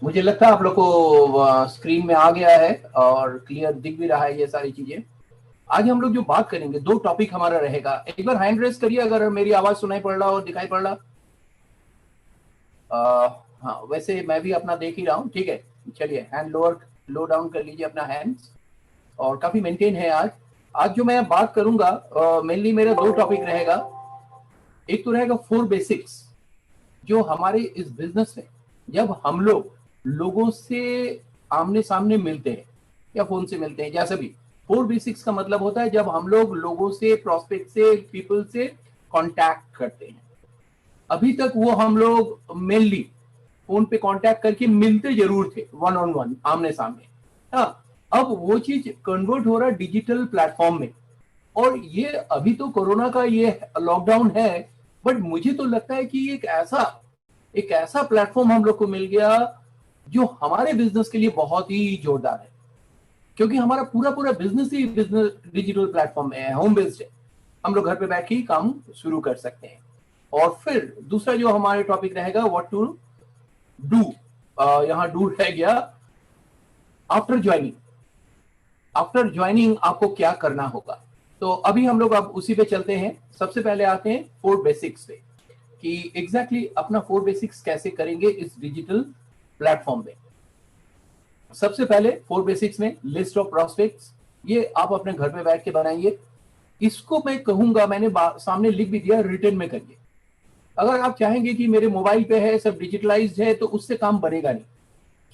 मुझे लगता है आप लोग को स्क्रीन में आ गया है और क्लियर दिख भी रहा है ये सारी चीजें। आज हम लोग जो बात करेंगे, दो टॉपिक हमारा रहेगा। एक बार हैंड रेस करिए अगर मेरी आवाज सुनाई पड़ रहा हो, दिखाई पड़ रहा। हाँ, वैसे मैं भी अपना देख ही रहा हूँ, ठीक है। चलिए, हैंड लोअर लो डाउन कर लीजिए अपना हैंड्स, और काफी मेंटेन है आज। आज जो मैं बात करूंगा, मेनली मेरा दो टॉपिक रहेगा। एक तो रहेगा 4 बेसिक्स, जो हमारे इस बिजनेस में जब हम लोग लोगों से आमने सामने मिलते हैं या फोन से मिलते हैं, जैसे भी 4 बेसिक्स का मतलब होता है जब हम लोग लोगों से, प्रोस्पेक्ट से, पीपल से कांटेक्ट करते हैं। अभी तक वो हम लोग मेनली फोन पे कांटेक्ट करके मिलते जरूर थे, वन ऑन वन, आमने सामने। हाँ, अब वो चीज कन्वर्ट हो रहा है डिजिटल प्लेटफॉर्म में। और ये अभी तो कोरोना का ये लॉकडाउन है, बट मुझे तो लगता है कि एक ऐसा प्लेटफॉर्म हम लोग को मिल गया जो हमारे बिजनेस के लिए बहुत ही जोरदार है। क्योंकि हमारा पूरा पूरा बिजनेस ही बिजनेस डिजिटल प्लेटफॉर्म में है, होम बेस्ड है। हम लोग घर पे बैठ के ही काम शुरू कर सकते हैं। और फिर दूसरा जो हमारे टॉपिक रहेगा, व्हाट टू डू। यहाँ डू रह गया, आफ्टर ज्वाइनिंग। आफ्टर ज्वाइनिंग आपको क्या करना होगा। तो अभी हम लोग अब उसी पे चलते हैं। सबसे पहले आते हैं 4 बेसिक्स पे, कि एग्जैक्टली अपना 4 बेसिक्स कैसे करेंगे इस डिजिटल प्लेटफॉर्म में। सबसे पहले 4 बेसिक्स में लिस्ट ऑफ प्रोस्पेक्ट्स, ये आप अपने घर पे बैठ के बनाइए। इसको मैं कहूंगा, मैंने सामने लिख भी दिया, रिटर्न में करिए। अगर आप चाहेंगे कि मेरे मोबाइल पे है, सब डिजिटलाइज्ड है, तो उससे काम बनेगा नहीं।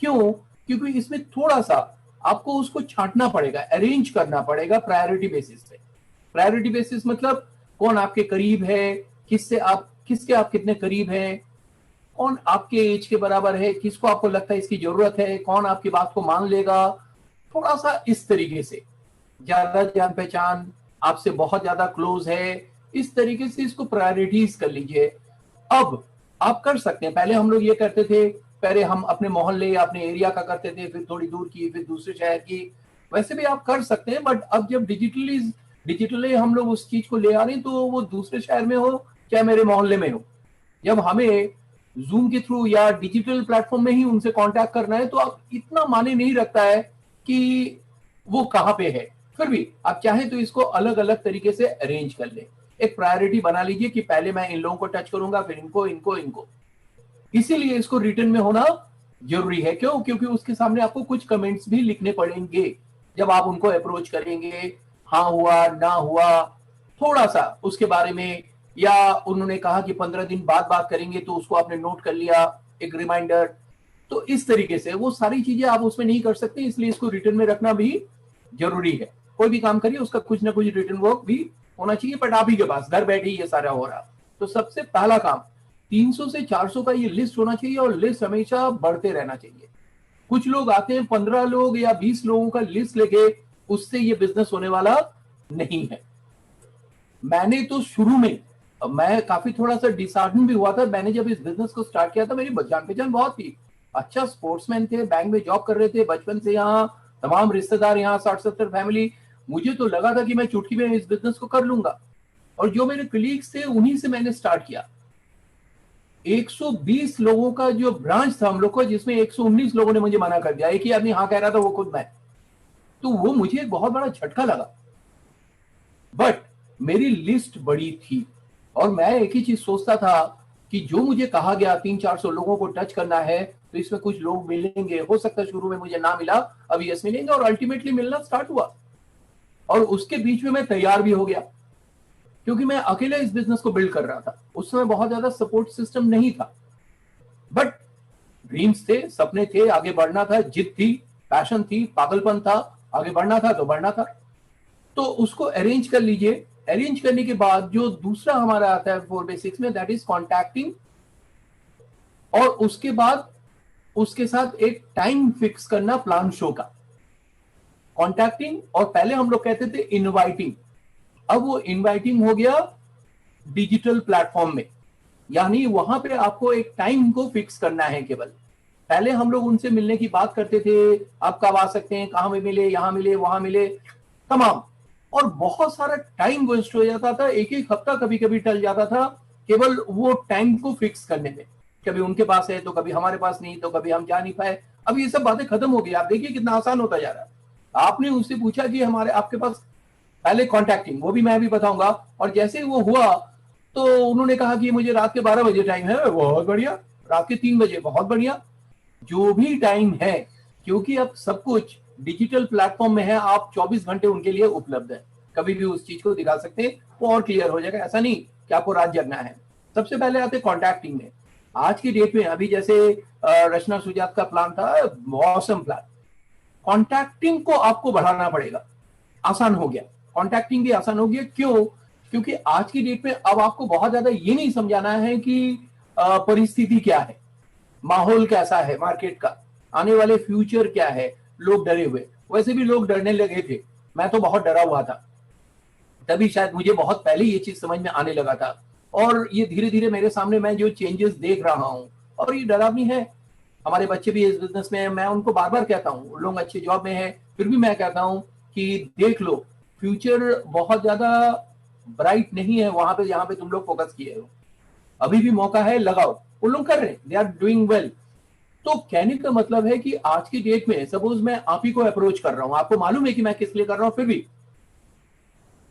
क्यों? क्योंकि इसमें थोड़ा सा आपको उसको छांटना पड़ेगा, अरेंज करना पड़ेगा प्रायोरिटी बेसिस पे। प्रायोरिटी बेसिस मतलब कौन आपके करीब है, किसके आप कितने करीब हैं, कौन आपके एज के बराबर है, किसको आपको लगता है इसकी जरूरत है, कौन आपकी बात को मान लेगा। थोड़ा सा इस तरीके से, ज्यादा जान पहचान, आपसे बहुत ज्यादा क्लोज है, इस तरीके से इसको प्रायोरिटीज कर लीजिए। अब आप कर सकते हैं, पहले हम लोग ये करते थे, पहले हम अपने मोहल्ले या अपने एरिया का करते थे, फिर थोड़ी दूर की, फिर दूसरे शहर की। वैसे भी आप कर सकते हैं, बट अब जब डिजिटली हम लोग उस चीज को ले आ रहे हैं, तो वो दूसरे शहर में हो चाहे मेरे मोहल्ले में हो, जब हमें जूम के थ्रू या डिजिटल प्लेटफॉर्म में ही उनसे कांटेक्ट करना है, तो अब इतना माने नहीं रखता है कि वो कहाँ पे है। फिर भी आप चाहें तो इसको अलग अलग तरीके से अरेंज कर ले। एक प्रायोरिटी बना लीजिए कि पहले मैं इन लोगों को टच करूंगा, फिर इनको इनको इनको। इसीलिए इसको रिटर्न में होना जरूरी है। क्यों? क्योंकि उसके सामने आपको कुछ कमेंट्स भी लिखने पड़ेंगे जब आप उनको अप्रोच करेंगे। हाँ हुआ, ना हुआ, थोड़ा सा उसके बारे में, या उन्होंने कहा कि 15 दिन बाद बात करेंगे, तो उसको आपने नोट कर लिया, एक रिमाइंडर। तो इस तरीके से वो सारी चीजें आप उसमें नहीं कर सकते, इसलिए इसको रिटर्न में रखना भी जरूरी है। कोई भी काम करिए उसका कुछ ना कुछ रिटर्न वर्क भी होना चाहिए, बट आप ही के पास घर बैठे ही ये सारा हो रहा। तो सबसे पहला काम, 300 से 400 का ये लिस्ट होना चाहिए, और लिस्ट हमेशा बढ़ते रहना चाहिए। कुछ लोग आते हैं 15 लोग या 20 लोगों का लिस्ट लेके, उससे ये बिजनेस होने वाला नहीं है। मैंने तो शुरू में, मैं काफी थोड़ा सा डिसहार्टन भी हुआ था। मैंने जब इस बिजनेस को स्टार्ट किया था, मेरी जान पहचान बहुत थी, अच्छा स्पोर्ट्समैन थे, बैंक में जॉब कर रहे थे, बचपन से यहाँ तमाम रिश्तेदार, यहाँ 60-70 फैमिली। मुझे तो लगा था कि मैं चुटकी में इस बिजनेस को कर लूंगा। और जो मेरे कलीग्स थे, उन्हीं से मैंने स्टार्ट किया। 120 लोगों का जो ब्रांच था हम लोग को, जिसमें 119 लोगों ने मुझे मना कर दिया। एक ही आदमी हाँ कह रहा था, वो खुद मैं। तो वो मुझे एक बहुत बड़ा झटका लगा। बट मेरी लिस्ट बड़ी थी, और मैं एक ही चीज सोचता था कि जो मुझे कहा गया 300-400 लोगों को टच करना है, तो इसमें कुछ लोग मिलेंगे। हो सकता है शुरू में मुझे ना मिला, अब यस मिलेंगे, और अल्टीमेटली मिलना स्टार्ट हुआ। और उसके बीच में मैं तैयार भी हो गया, क्योंकि मैं अकेले इस बिजनेस को बिल्ड कर रहा था। उस समय बहुत ज्यादा सपोर्ट सिस्टम नहीं था, बट ड्रीम्स थे, सपने थे, आगे बढ़ना था, जिद थी, पैशन थी, पागलपन था, आगे बढ़ना था तो बढ़ना था। तो उसको अरेंज कर लीजिए। अरेंज करने के बाद जो दूसरा हमारा आता है 4 बेसिक्स में, दैट इज कॉन्टैक्टिंग। और उसके बाद उसके साथ एक टाइम फिक्स करना प्लान शो का। कॉन्टैक्टिंग, और पहले हम लोग कहते थे इनवाइटिंग, अब वो इनवाइटिंग हो गया डिजिटल प्लेटफॉर्म में। यानी वहां पे आपको एक टाइम को फिक्स करना है केवल। पहले हम लोग उनसे मिलने की बात करते थे, आप कब आ सकते हैं, कहां में मिले, यहां मिले, वहां मिले, तमाम। और बहुत सारा टाइम वेस्ट हो जाता था, एक एक हफ्ता कभी कभी टल जाता था केवल वो टाइम को फिक्स करने में। कभी उनके पास है तो कभी हमारे पास नहीं, तो कभी हम जा नहीं पाए। अब ये सब बातें खत्म हो गई। आप देखिए कितना आसान होता जा रहा है। आपने उससे पूछा कि हमारे आपके पास पहले कॉन्टैक्टिंग, वो भी मैं भी बताऊंगा। और जैसे ही वो हुआ तो उन्होंने कहा कि मुझे रात के 12 बजे टाइम है। बहुत बढ़िया, रात के 3 बजे, बहुत बढ़िया, जो भी टाइम है, क्योंकि अब सब कुछ डिजिटल प्लेटफॉर्म में है, आप 24 घंटे उनके लिए उपलब्ध है, कभी भी उस चीज को दिखा सकते हैं, वो और क्लियर हो जाएगा। ऐसा नहीं कि आपको रात जगना है। सबसे पहले आते कॉन्टैक्टिंग में। आज की डेट में अभी जैसे रचना सुजात का प्लान था, मौसम प्लान, कॉन्टैक्टिंग को आपको बढ़ाना पड़ेगा। आसान हो गया, कॉन्टैक्टिंग भी आसान हो गया। क्यों? क्योंकि आज की डेट में अब आपको बहुत ज्यादा ये नहीं समझाना है कि परिस्थिति क्या है, माहौल कैसा है मार्केट का, आने वाले फ्यूचर क्या है। लोग डरे हुए, वैसे भी लोग डरने लगे थे, मैं तो बहुत डरा हुआ था, तभी शायद मुझे बहुत पहले ये चीज समझ में आने लगा था। और ये धीरे धीरे मेरे सामने मैं जो चेंजेस देख रहा हूँ, और ये डरावनी है। हमारे बच्चे भी इस बिजनेस में हैं, मैं उनको बार बार कहता हूँ, लोग अच्छे जॉब में हैं, फिर भी मैं कहता हूँ कि देख लो, फ्यूचर बहुत ज्यादा ब्राइट नहीं है वहां पे जहां पे तुम लोग फोकस किए हो। अभी भी मौका है, लगाओ। वो लोग कर रहे हैं, दे आर डूइंग वेल। तो कहने का मतलब है कि आज की डेट में सपोज मैं आप ही को अप्रोच कर रहा हूं, आपको मालूम है कि मैं किस लिए कर रहा हूं, फिर भी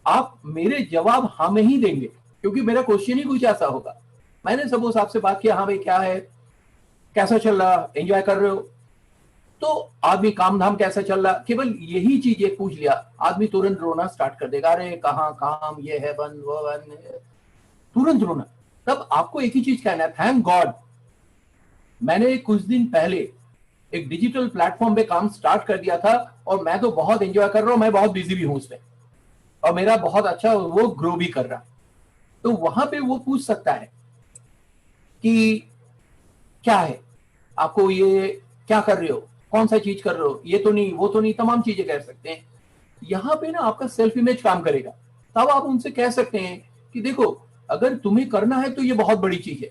आप मेरे जवाब हाँ में ही देंगे, क्योंकि मेरा क्वेश्चन ही कुछ ऐसा होगा। मैंने सपोज आपसे बात किया, हाँ भाई क्या है, कैसा चल रहा, एंजॉय कर रहे हो, तो आदमी काम धाम कैसा चल रहा, केवल यही चीज एक पूछ लिया, आदमी तुरंत रोना स्टार्ट कर देगा, अरे कहाँ काम, ये है बंद, वो बंद है, तुरंत रोना। तब आपको एक ही चीज कहना है, थैंक गॉड मैंने कुछ दिन पहले एक डिजिटल प्लेटफॉर्म पे काम स्टार्ट कर दिया था, और मैं तो बहुत एंजॉय कर रहा हूं, मैं बहुत बिजी भी हूं उसमें, और मेरा बहुत अच्छा वो ग्रो भी कर रहा। तो वहां पे वो पूछ सकता है कि क्या है, आपको ये क्या कर रहे हो, कौन सा चीज कर रहे हो, ये तो नहीं, वो तो नहीं, तमाम चीजें कह सकते हैं। यहाँ पे ना आपका सेल्फ इमेज काम करेगा। तब आप उनसे कह सकते हैं कि देखो, अगर तुम्हें करना है तो ये बहुत बड़ी चीज है,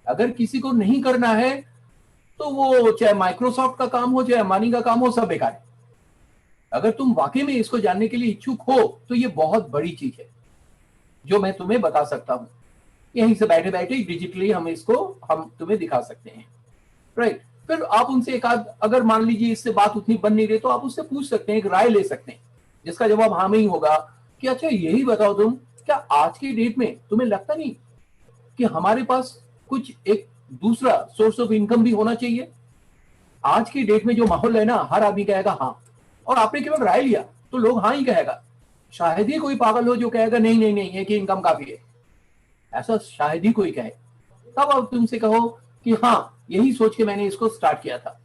अगर किसी को नहीं करना है तो वो चाहे माइक्रोसॉफ्ट का काम हो, चाहे अंबानी का काम हो, सब बेकार है। अगर तुम वाकई में इसको जानने के लिए इच्छुक हो तो ये बहुत बड़ी चीज है जो मैं तुम्हें बता सकता हूं। यहीं से बैठे बैठे डिजिटली हम तुम्हें दिखा सकते हैं, राइट। फिर आप उनसे एक आध, अगर मान लीजिए इससे बात उतनी बन नहीं रही, तो आप उससे पूछ सकते हैं, एक राय ले सकते हैं, जिसका जवाब हाँ में ही होगा कि अच्छा यही बताओ तुम, क्या आज की डेट में तुम्हें लगता नहीं कि हमारे पास कुछ एक दूसरा सोर्स ऑफ इनकम भी होना चाहिए? आज की डेट में जो माहौल है ना, हर आदमी कहेगा हाँ, और आपने केवल राय लिया तो लोग हाँ ही कहेगा। शायद ही कोई पागल हो जो कहेगा नहीं नहीं नहीं, है कि इनकम काफी है, ऐसा शायद ही कोई कहे। तब आप तुमसे कहो कि हाँ, यही सोच के मैंने इसको स्टार्ट किया था।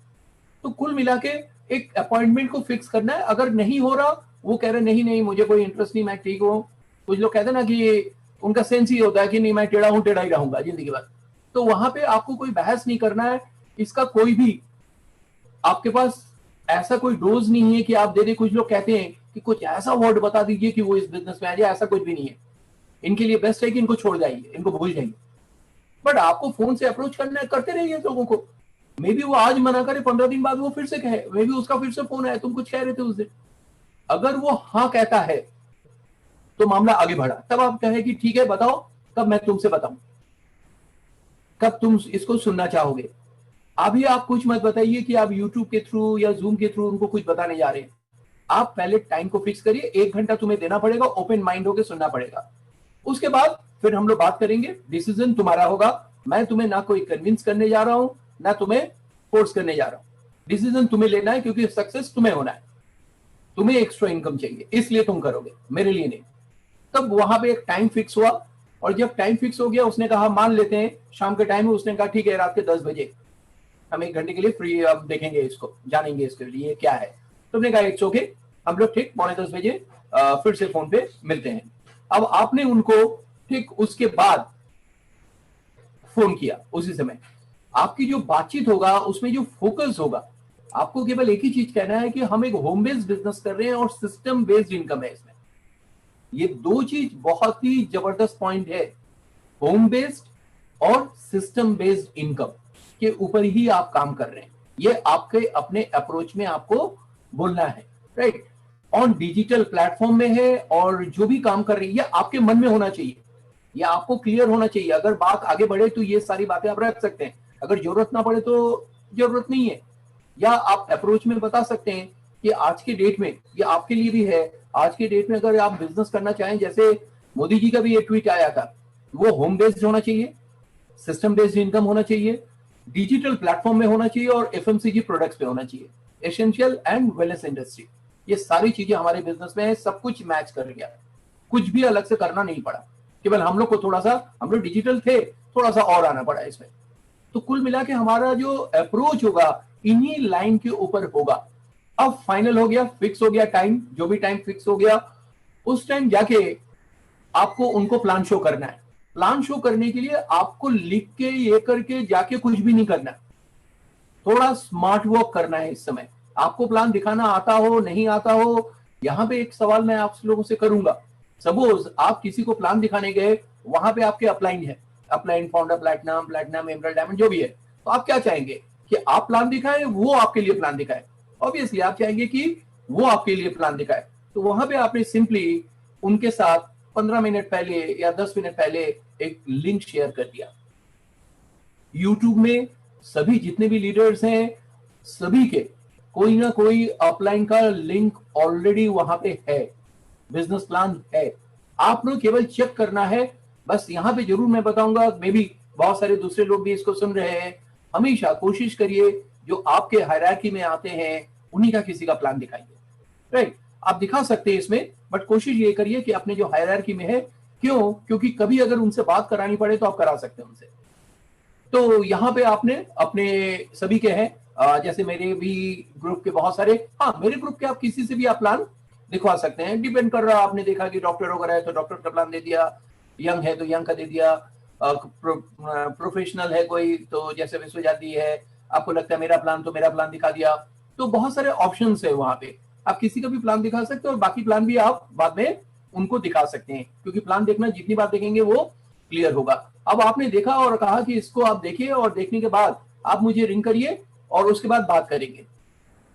तो कुल मिला के एक अपॉइंटमेंट को फिक्स करना है। अगर नहीं हो रहा, वो कह रहे नहीं नहीं मुझे कोई इंटरेस्ट नहीं, मैं ठीक हूँ, कुछ लोग कहते हैं ना कि उनका सेंस ही होता है कि नहीं मैं टेढ़ा हूं, टेढ़ा ही रहूंगा जिंदगी भर, तो वहां पे आपको कोई बहस नहीं करना है। इसका कोई भी आपके पास ऐसा कोई डोज नहीं है कि आप दे दे। कुछ लोग कहते हैं कि कुछ ऐसा वर्ड बता दीजिए कि वो इस बिजनेस में आ जाए, ऐसा कुछ भी नहीं है। इनके लिए बेस्ट है कि इनको छोड़ जाइए, इनको भूल जाइए। बट आपको फोन से अप्रोच करना है, करते रहिए लोगों को। मे बी वो आज मना करे, 15 दिन बाद वो फिर से कहे, मे बी उसका फिर से फोन आया, तुम कुछ कह रहे थे उस दिन। अगर वो हाँ कहता है तो मामला आगे बढ़ा। तब आप कहे कि ठीक है बताओ, कब मैं तुमसे बताऊं, कब तुम इसको सुनना चाहोगे। अभी आप कुछ मत बताइए कि आप यूट्यूब के थ्रू या जूम के थ्रू उनको कुछ बताने जा रहे हैं। आप पहले टाइम को फिक्स करिए, 1 घंटा तुम्हें देना पड़ेगा, ओपन माइंड होकर सुनना पड़ेगा। उसके बाद फिर हम लोग बात करेंगे, डिसीजन तुम्हारा होगा। मैं तुम्हें ना कोई कन्विंस करने जा रहा हूं, ना तुम्हें फोर्स करने जा रहा हूं। डिसीजन तुम्हें लेना है, क्योंकि सक्सेस तुम्हें होना है। तुम्हें एक्स्ट्रा इनकम चाहिए, इसलिए तुम करोगे, मेरे लिए नहीं। तब वहां पे एक टाइम फिक्स हुआ, और जब टाइम फिक्स हो गया, उसने कहा मान लेते हैं शाम के टाइम में, उसने कहा ठीक है रात के 10 बजे हम 1 घंटे के लिए फ्री, अब देखेंगे इसको, जानेंगे इसके लिए क्या है। तुमने कहा इट्स ओके, हम लोग ठीक 9:45 बजे फिर से फोन पे मिलते हैं। अब आपने उनको ठीक उसके बाद फोन किया, उसी समय आपकी जो बातचीत होगा उसमें जो फोकस होगा, आपको केवल एक ही चीज कहना है कि हम एक होम बेस्ड बिजनेस कर रहे हैं और सिस्टम बेस्ड इनकम है इसमें। ये दो चीज बहुत ही जबरदस्त पॉइंट है, होम बेस्ड और सिस्टम बेस्ड इनकम के ऊपर ही आप काम कर रहे हैं। ये आपके अपने अप्रोच में आपको बोलना है, राइट। ऑन डिजिटल प्लेटफॉर्म में है, और जो भी काम कर रही है ये आपके मन में होना चाहिए। ये आपको क्लियर होना चाहिए। अगर बात आगे बढ़े तो ये सारी बातें आप रख सकते हैं, अगर जरूरत ना पड़े तो जरूरत नहीं है। या आप अप्रोच में बता सकते हैं कि आज के डेट में, ये आपके लिए भी है, आज के डेट में अगर आप बिजनेस करना चाहें, जैसे मोदी जी का भी एक ट्वीट आया था, वो होम बेस्ड होना चाहिए, सिस्टम बेस्ड इनकम होना चाहिए, डिजिटल प्लेटफॉर्म में होना चाहिए और एफएमसीजी प्रोडक्ट्स पे होना चाहिए, एसेंशियल एंड वेलनेस इंडस्ट्री। ये सारी चीजें हमारे बिजनेस में है, सब कुछ मैच कर गया, कुछ भी अलग से करना नहीं पड़ा, केवल हम लोग को थोड़ा सा, हम लोग डिजिटल थे, थोड़ा सा और आना पड़ा इसमें। तो कुल मिला के हमारा जो अप्रोच होगा इन्हीं लाइन के ऊपर होगा। अब फाइनल हो गया, फिक्स हो गया टाइम, जो भी टाइम फिक्स हो गया उस टाइम जाके आपको उनको प्लान शो करना है। प्लान शो करने के लिए आपको लिख के ये करके जाके कुछ भी नहीं करना, थोड़ा स्मार्ट वर्क करना है। इस समय आपको प्लान दिखाना आता हो नहीं आता हो, यहाँ पे एक सवाल मैं आप लोगों से करूंगा। सपोज आप किसी को प्लान दिखाने गए, वहां पे आपके अपलाइन है, upline founder platinum, platinum emerald diamond जो भी है, तो आप क्या चाहेंगे कि आप प्लान दिखाएं, वो आपके लिए प्लान दिखाए? ऑब्वियसली आप चाहेंगे कि वो आपके लिए प्लान दिखाए। तो वहां पे आपने सिंपली उनके साथ 15 मिनट पहले या 10 मिनट पहले एक लिंक शेयर कर दिया। यूट्यूब में सभी जितने भी लीडर्स हैं, सभी के कोई ना कोई अपलाइन का लिंक ऑलरेडी वहां पे है, बिजनेस प्लान है, आप लोग केवल चेक करना है। बस यहाँ पे जरूर मैं बताऊंगा, मे भी बहुत सारे दूसरे लोग भी इसको सुन रहे हैं, हमेशा कोशिश करिए जो आपके हायरार्की में आते हैं उन्हीं का किसी का प्लान दिखाइए। राइट, आप दिखा सकते हैं इसमें, बट कोशिश ये करिए कि अपने जो हायरार्की में है, क्यों? क्योंकि कभी अगर उनसे बात करानी पड़े तो आप करा सकते हैं उनसे। तो यहाँ पे आपने अपने सभी के हैं, जैसे मेरे भी ग्रुप के बहुत सारे, हाँ मेरे ग्रुप के आप किसी से भी आप प्लान दिखवा सकते हैं, डिपेंड कर रहा है। आपने देखा कि डॉक्टर वगैरह है तो डॉक्टर का प्लान दे दिया, यंग है तो यंग का दे दिया, प्रोफेशनल है कोई तो जैसे विश्वजाति है, आपको लगता है मेरा प्लान, तो मेरा प्लान दिखा दिया। तो बहुत सारे ऑप्शंस है वहां पे, आप किसी का भी प्लान दिखा सकते हो और बाकी प्लान भी आप बाद में उनको दिखा सकते हैं, क्योंकि प्लान देखना जितनी बार देखेंगे वो क्लियर होगा। अब आपने देखा और कहा कि इसको आप देखिए, और देखने के बाद आप मुझे रिंग करिए और उसके बाद बात करेंगे।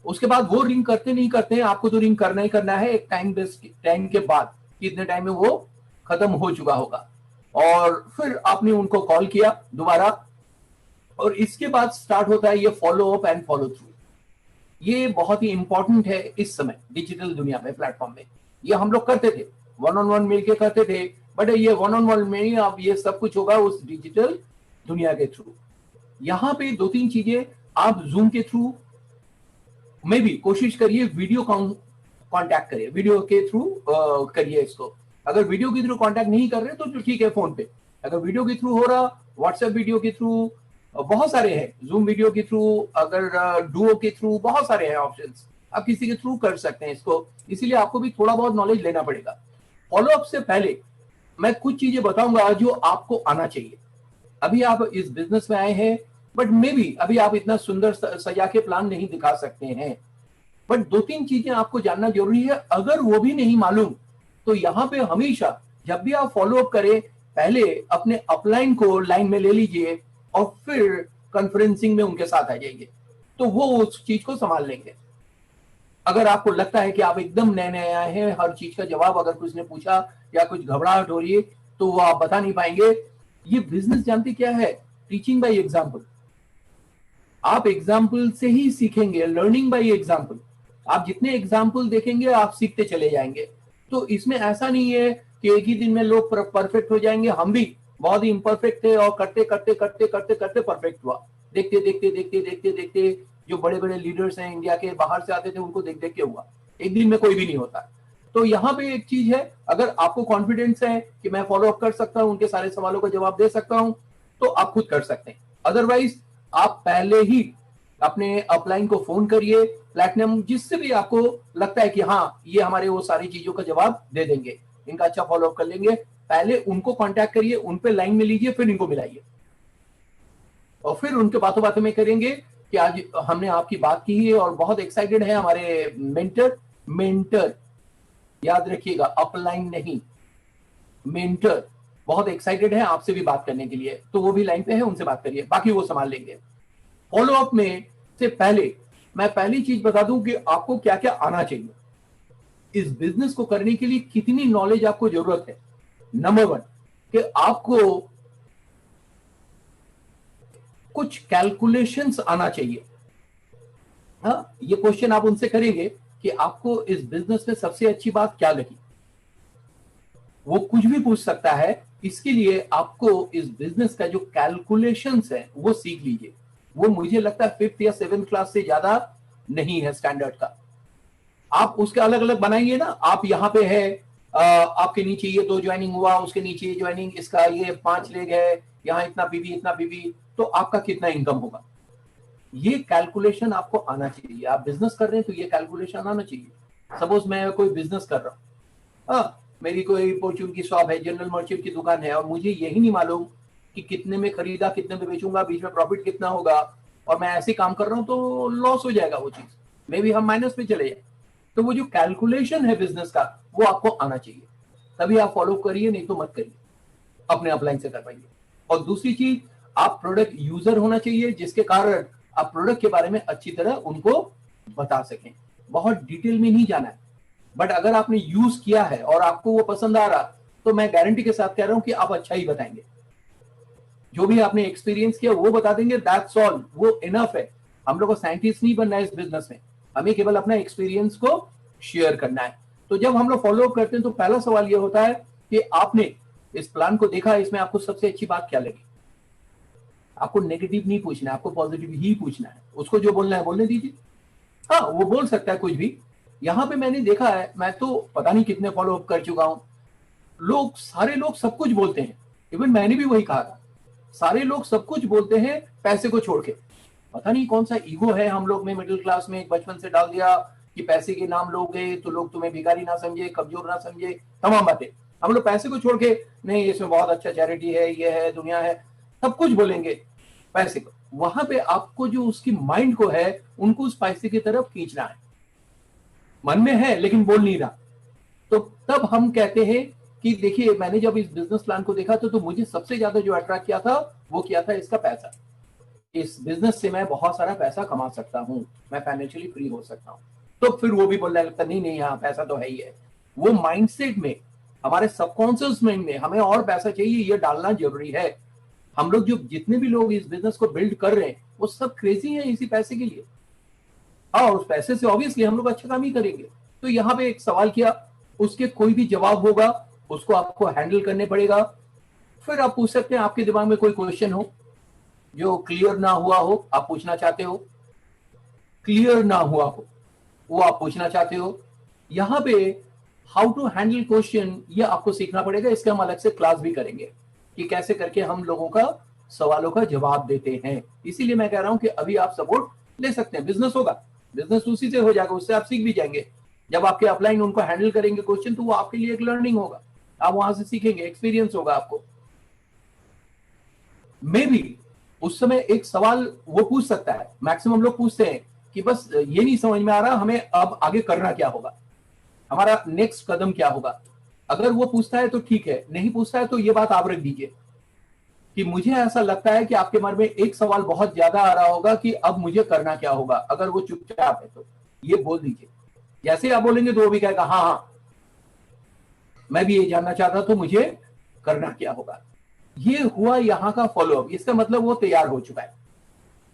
उसके बाद वो रिंग करते नहीं करते हैं, आपको तो रिंग करना ही करना है एक टाइम के बाद, कितने टाइम में वो खत्म हो चुका होगा। और फिर आपने उनको कॉल किया दोबारा, और इसके बाद स्टार्ट होता है ये follow up and follow through. ये बहुत ही इंपॉर्टेंट है इस समय डिजिटल दुनिया में, प्लेटफॉर्म में। ये हम लोग करते थे, वन ऑन वन मिलके करते थे, बट ये वन ऑन वन में ही अब ये सब कुछ होगा उस डिजिटल दुनिया के थ्रू। यहाँ पे दो तीन चीजें आप जूम के थ्रू में भी कोशिश करिए, वीडियो कांटेक्ट करिए, वीडियो के थ्रू करिए इसको। अगर वीडियो के थ्रू कांटेक्ट नहीं कर रहे तो ठीक है फोन पे, अगर वीडियो के थ्रू हो रहा, व्हाट्सएप वीडियो के थ्रू बहुत सारे हैं, जूम वीडियो के थ्रू, अगर डुओ के थ्रू, बहुत सारे हैं ऑप्शंस, आप किसी के थ्रू कर सकते हैं इसको। इसीलिए आपको भी थोड़ा बहुत नॉलेज लेना पड़ेगा। फॉलो अप से पहले मैं कुछ चीजें बताऊंगा जो आपको आना चाहिए। अभी आप इस बिजनेस में आए हैं, बट मे बी अभी आप इतना सुंदर सजा के प्लान नहीं दिखा सकते हैं, बट दो तीन चीजें आपको जानना जरूरी है। अगर वो भी नहीं मालूम तो यहाँ पे हमेशा जब भी आप फॉलो अप करें, पहले अपने अपलाइन को लाइन में ले लीजिए और फिर कॉन्फ्रेंसिंग में उनके साथ आ जाइए, तो वो उस चीज को संभाल लेंगे। अगर आपको लगता है कि आप एकदम नए नए आए हैं, हर चीज का जवाब अगर कुछ ने पूछा या कुछ घबराहट हो रही है तो वो आप बता नहीं पाएंगे। ये बिजनेस जानते क्या है? Teaching by example. आप एग्जाम्पल से ही सीखेंगे, लर्निंग बाय एग्जाम्पल। आप जितने एग्जाम्पल देखेंगे आप सीखते चले जाएंगे। तो इसमें ऐसा नहीं है कि एक ही दिन में लोग परफेक्ट हो जाएंगे। हम भी बहुत ही इम्परफेक्ट थे और करते करते करते करते करते परफेक्ट हुआ। देखते देखते देखते देखते देखते जो बड़े बड़े लीडर्स हैं इंडिया के, बाहर से आते थे, उनको देख देख के हुआ। एक दिन में कोई भी नहीं होता। तो यहाँ पे एक चीज है, अगर आपको कॉन्फिडेंस है कि मैं फॉलो अप कर सकता हूँ, उनके सारे सवालों का जवाब दे सकता हूँ, तो आप खुद कर सकते हैं। अदरवाइज आप पहले ही अपने अपलाइन को फोन करिए, प्लैटिनम, जिससे भी आपको लगता है कि हाँ ये हमारे वो सारी चीजों का जवाब दे देंगे, इनका अच्छा फॉलो अप कर लेंगे, पहले उनको कांटेक्ट करिए, उन पे लाइन में लीजिए, फिर इनको मिलाइए, और फिर उनके बातों बातों में करेंगे कि आज हमने आपकी बात की है और बहुत एक्साइटेड है हमारे मेंटर याद रखिएगा, अपलाइन नहीं, मेंटर बहुत एक्साइटेड है आपसे भी बात करने के लिए, तो वो भी लाइन पे है, उनसे बात करिए, बाकी वो संभाल लेंगे। फॉलो अप में से पहले मैं पहली चीज बता दूं कि आपको क्या क्या आना चाहिए, इस बिजनेस को करने के लिए कितनी नॉलेज आपको जरूरत है। नंबर 1, कि आपको कुछ कैलकुलेशंस आना चाहिए। हाँ, ये क्वेश्चन आप उनसे करेंगे कि आपको इस बिजनेस में सबसे अच्छी बात क्या लगी। वो कुछ भी पूछ सकता है, इसके लिए आपको इस बिजनेस का जो कैलकुलेशंस है वो सीख लीजिए। वो मुझे लगता है 5th या 7th क्लास से ज्यादा नहीं है स्टैंडर्ड का। आप उसके अलग अलग बनाएंगे ना, आप यहाँ पे है, आपके नीचे ये 2 ज्वाइनिंग हुआ, उसके नीचे ये ज्वाइनिंग, इसका ये 5 लेग है, यहाँ इतना पीवी इतना पीवी, तो आपका कितना इनकम होगा, ये कैलकुलेशन आपको आना चाहिए। आप बिजनेस कर रहे हैं तो ये कैलकुलेशन आना चाहिए। सपोज मैं कोई बिजनेस कर रहा हूँ, हाँ, मेरी कोई फॉर्च्यून की शॉप है, जनरल मर्चेंट की दुकान है, और मुझे यही नहीं मालूम कि कितने में खरीदा कितने में बेचूंगा, बीच में प्रॉफिट कितना होगा, और मैं ऐसे काम कर रहा हूँ तो लॉस हो जाएगा, वो चीज मे भी हम माइनस पे चले जाए। तो वो जो कैलकुलेशन है बिजनेस का वो आपको आना चाहिए, तभी आप फॉलो करिए, नहीं तो मत करिए, अपने अपलाइन से करवाइए। और दूसरी चीज, आप प्रोडक्ट यूजर होना चाहिए, जिसके कारण आप प्रोडक्ट के बारे में अच्छी तरह उनको बता सकें। बहुत डिटेल में नहीं जाना है, बट अगर आपने यूज किया है और आपको वो पसंद आ रहा, तो मैं गारंटी के साथ कह रहा हूं कि आप अच्छा ही बताएंगे। जो भी आपने एक्सपीरियंस किया वो बता देंगे, दैट्स ऑल, वो इनफ है। हम लोग को साइंटिस्ट नहीं बनना है इस बिजनेस में, हमें केवल अपना एक्सपीरियंस को शेयर करना है। तो जब हम लोग फॉलो अप करते हैं तो पहला सवाल ये होता है कि आपने इस प्लान को देखा, इसमें आपको सबसे अच्छी बात क्या लगी। आपको नेगेटिव नहीं पूछना है, आपको पॉजिटिव ही पूछना है। उसको जो बोलना है बोलने दीजिए, हाँ वो बोल सकता है कुछ भी। यहाँ पे मैंने देखा है, मैं तो पता नहीं कितने फॉलो अप कर चुका हूं, लोग सारे लोग सब कुछ बोलते हैं। इवन मैंने भी वही कहा था, सारे लोग सब कुछ बोलते हैं पैसे को छोड़ के। पता नहीं कौन सा ईगो है हम लोग में, मिडिल क्लास में बचपन से डाल दिया कि पैसे के नाम लोगे तो लोग तुम्हें भिखारी ना समझे, कमजोर ना समझे, तमाम बातें। हम लोग पैसे को छोड़ के, नहीं इसमें बहुत अच्छा चैरिटी है, ये है, दुनिया है, सब कुछ बोलेंगे पैसे को। वहां पे आपको जो उसकी माइंड को है, उनको उस पैसे की तरफ खींचना है। मन में है लेकिन बोल नहीं रहा, तो तब हम कहते हैं कि देखिए, मैंने जब इस बिजनेस प्लान को देखा तो मुझे सबसे ज्यादा जो अट्रैक्ट किया था वो किया था इसका पैसा। इस बिजनेस से मैं बहुत सारा पैसा कमा सकता हूँ, मैं फाइनेंशियली फ्री हो सकता हूँ। तो फिर वो भी बोलने लगता, नहीं नहीं, हाँ पैसा तो है ही है। वो माइंडसेट में, हमारे सबकॉन्शियस माइंड में हमें और पैसा चाहिए, ये डालना जरूरी है। हम लोग जो जितने भी लोग इस बिजनेस को बिल्ड कर रहे हैं वो सब क्रेजी हैं इसी पैसे के लिए। हाँ, उस पैसे से ऑब्वियसली हम लोग अच्छा काम ही करेंगे। तो यहाँ पे एक सवाल किया, उसके कोई भी जवाब होगा, उसको आपको हैंडल करने पड़ेगा। फिर आप पूछ सकते हैं, आपके दिमाग में कोई क्वेश्चन हो जो क्लियर ना हुआ हो, आप पूछना चाहते हो, क्लियर ना हुआ हो वो आप पूछना चाहते हो। यहाँ पे हाउ टू हैंडल क्वेश्चन, ये आपको सीखना पड़ेगा। इसके हम अलग से क्लास भी करेंगे कि कैसे करके हम लोगों का सवालों का जवाब देते हैं। इसीलिए मैं कह रहा हूं कि अभी आप सपोर्ट ले सकते हैं, बिजनेस होगा, बिजनेस उसी से हो जाएगा, उससे आप सीख भी जाएंगे। जब आपके अपलाइन उनको हैंडल करेंगे क्वेश्चन, तो वो आपके लिए एक लर्निंग होगा, आप वहां से सीखेंगे, एक्सपीरियंस होगा आपको। मे भी उस समय एक सवाल वो पूछ सकता है, मैक्सिमम लोग पूछते हैं कि बस ये नहीं समझ में आ रहा हमें अब आगे करना क्या होगा, हमारा नेक्स्ट कदम क्या होगा। अगर वो पूछता है तो ठीक है, नहीं पूछता है तो ये बात आप रख दीजिए कि मुझे ऐसा लगता है कि आपके मन में एक सवाल बहुत ज्यादा आ रहा होगा कि अब मुझे करना क्या होगा। अगर वो चुपचाप है तो ये बोल दीजिए। जैसे आप बोलेंगे तो वो भी कहेगा, हाँ हाँ मैं भी ये जानना चाहता, तो मुझे करना क्या होगा। ये हुआ यहाँ का फॉलोअप, इसका मतलब वो तैयार हो चुका है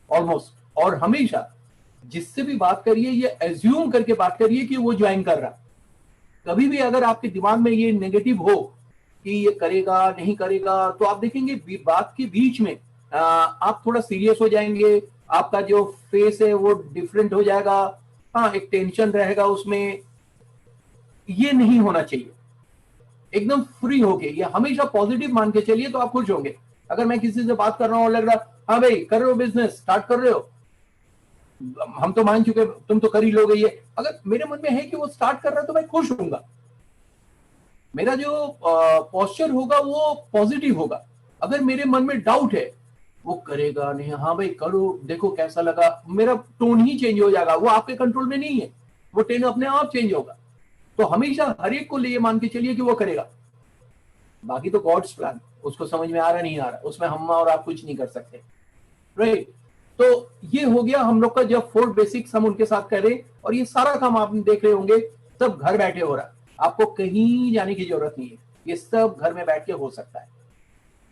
ऑलमोस्ट। और हमेशा जिससे भी बात करिए, ये एज्यूम करके बात करिए कि वो ज्वाइन कर रहा। कभी भी अगर आपके दिमाग में ये नेगेटिव हो कि ये करेगा नहीं करेगा, तो आप देखेंगे बात के बीच में आप थोड़ा सीरियस हो जाएंगे, आपका जो फेस है वो डिफरेंट हो जाएगा, हाँ एक टेंशन रहेगा उसमें। ये नहीं होना चाहिए, एकदम फ्री होके, ये हमेशा पॉजिटिव मान के चलिए तो आप खुश होंगे। अगर मैं किसी से बात कर रहा हूँ, लग रहा हाँ भाई कर रहे हो बिजनेस, स्टार्ट कर रहे हो, हम तो मान चुके तुम तो कर ही लोगे ये, अगर मेरे मन में है कि वो स्टार्ट कर रहा है तो मैं खुश होऊंगा। मेरा जो पोस्चर होगा वो पॉजिटिव होगा। अगर मेरे मन में डाउट है वो करेगा नहीं, हाँ भाई करो देखो कैसा लगा, मेरा टोन ही चेंज हो जाएगा। वो आपके कंट्रोल में नहीं है, वो टोन अपने आप चेंज होगा। तो हमेशा हर एक को लिए मान के चलिए कि वो करेगा। बाकी तो गॉड्स प्लान, उसको समझ में आ रहा नहीं आ रहा, उसमें हम और आप कुछ नहीं कर सकते, राइट। तो ये हो गया हम लोग का जब 4 बेसिक्स हम उनके साथ करें, और ये सारा काम आप देख रहे होंगे सब घर बैठे हो रहा है, आपको कहीं जाने की जरूरत नहीं है, ये सब घर में बैठ के हो सकता है।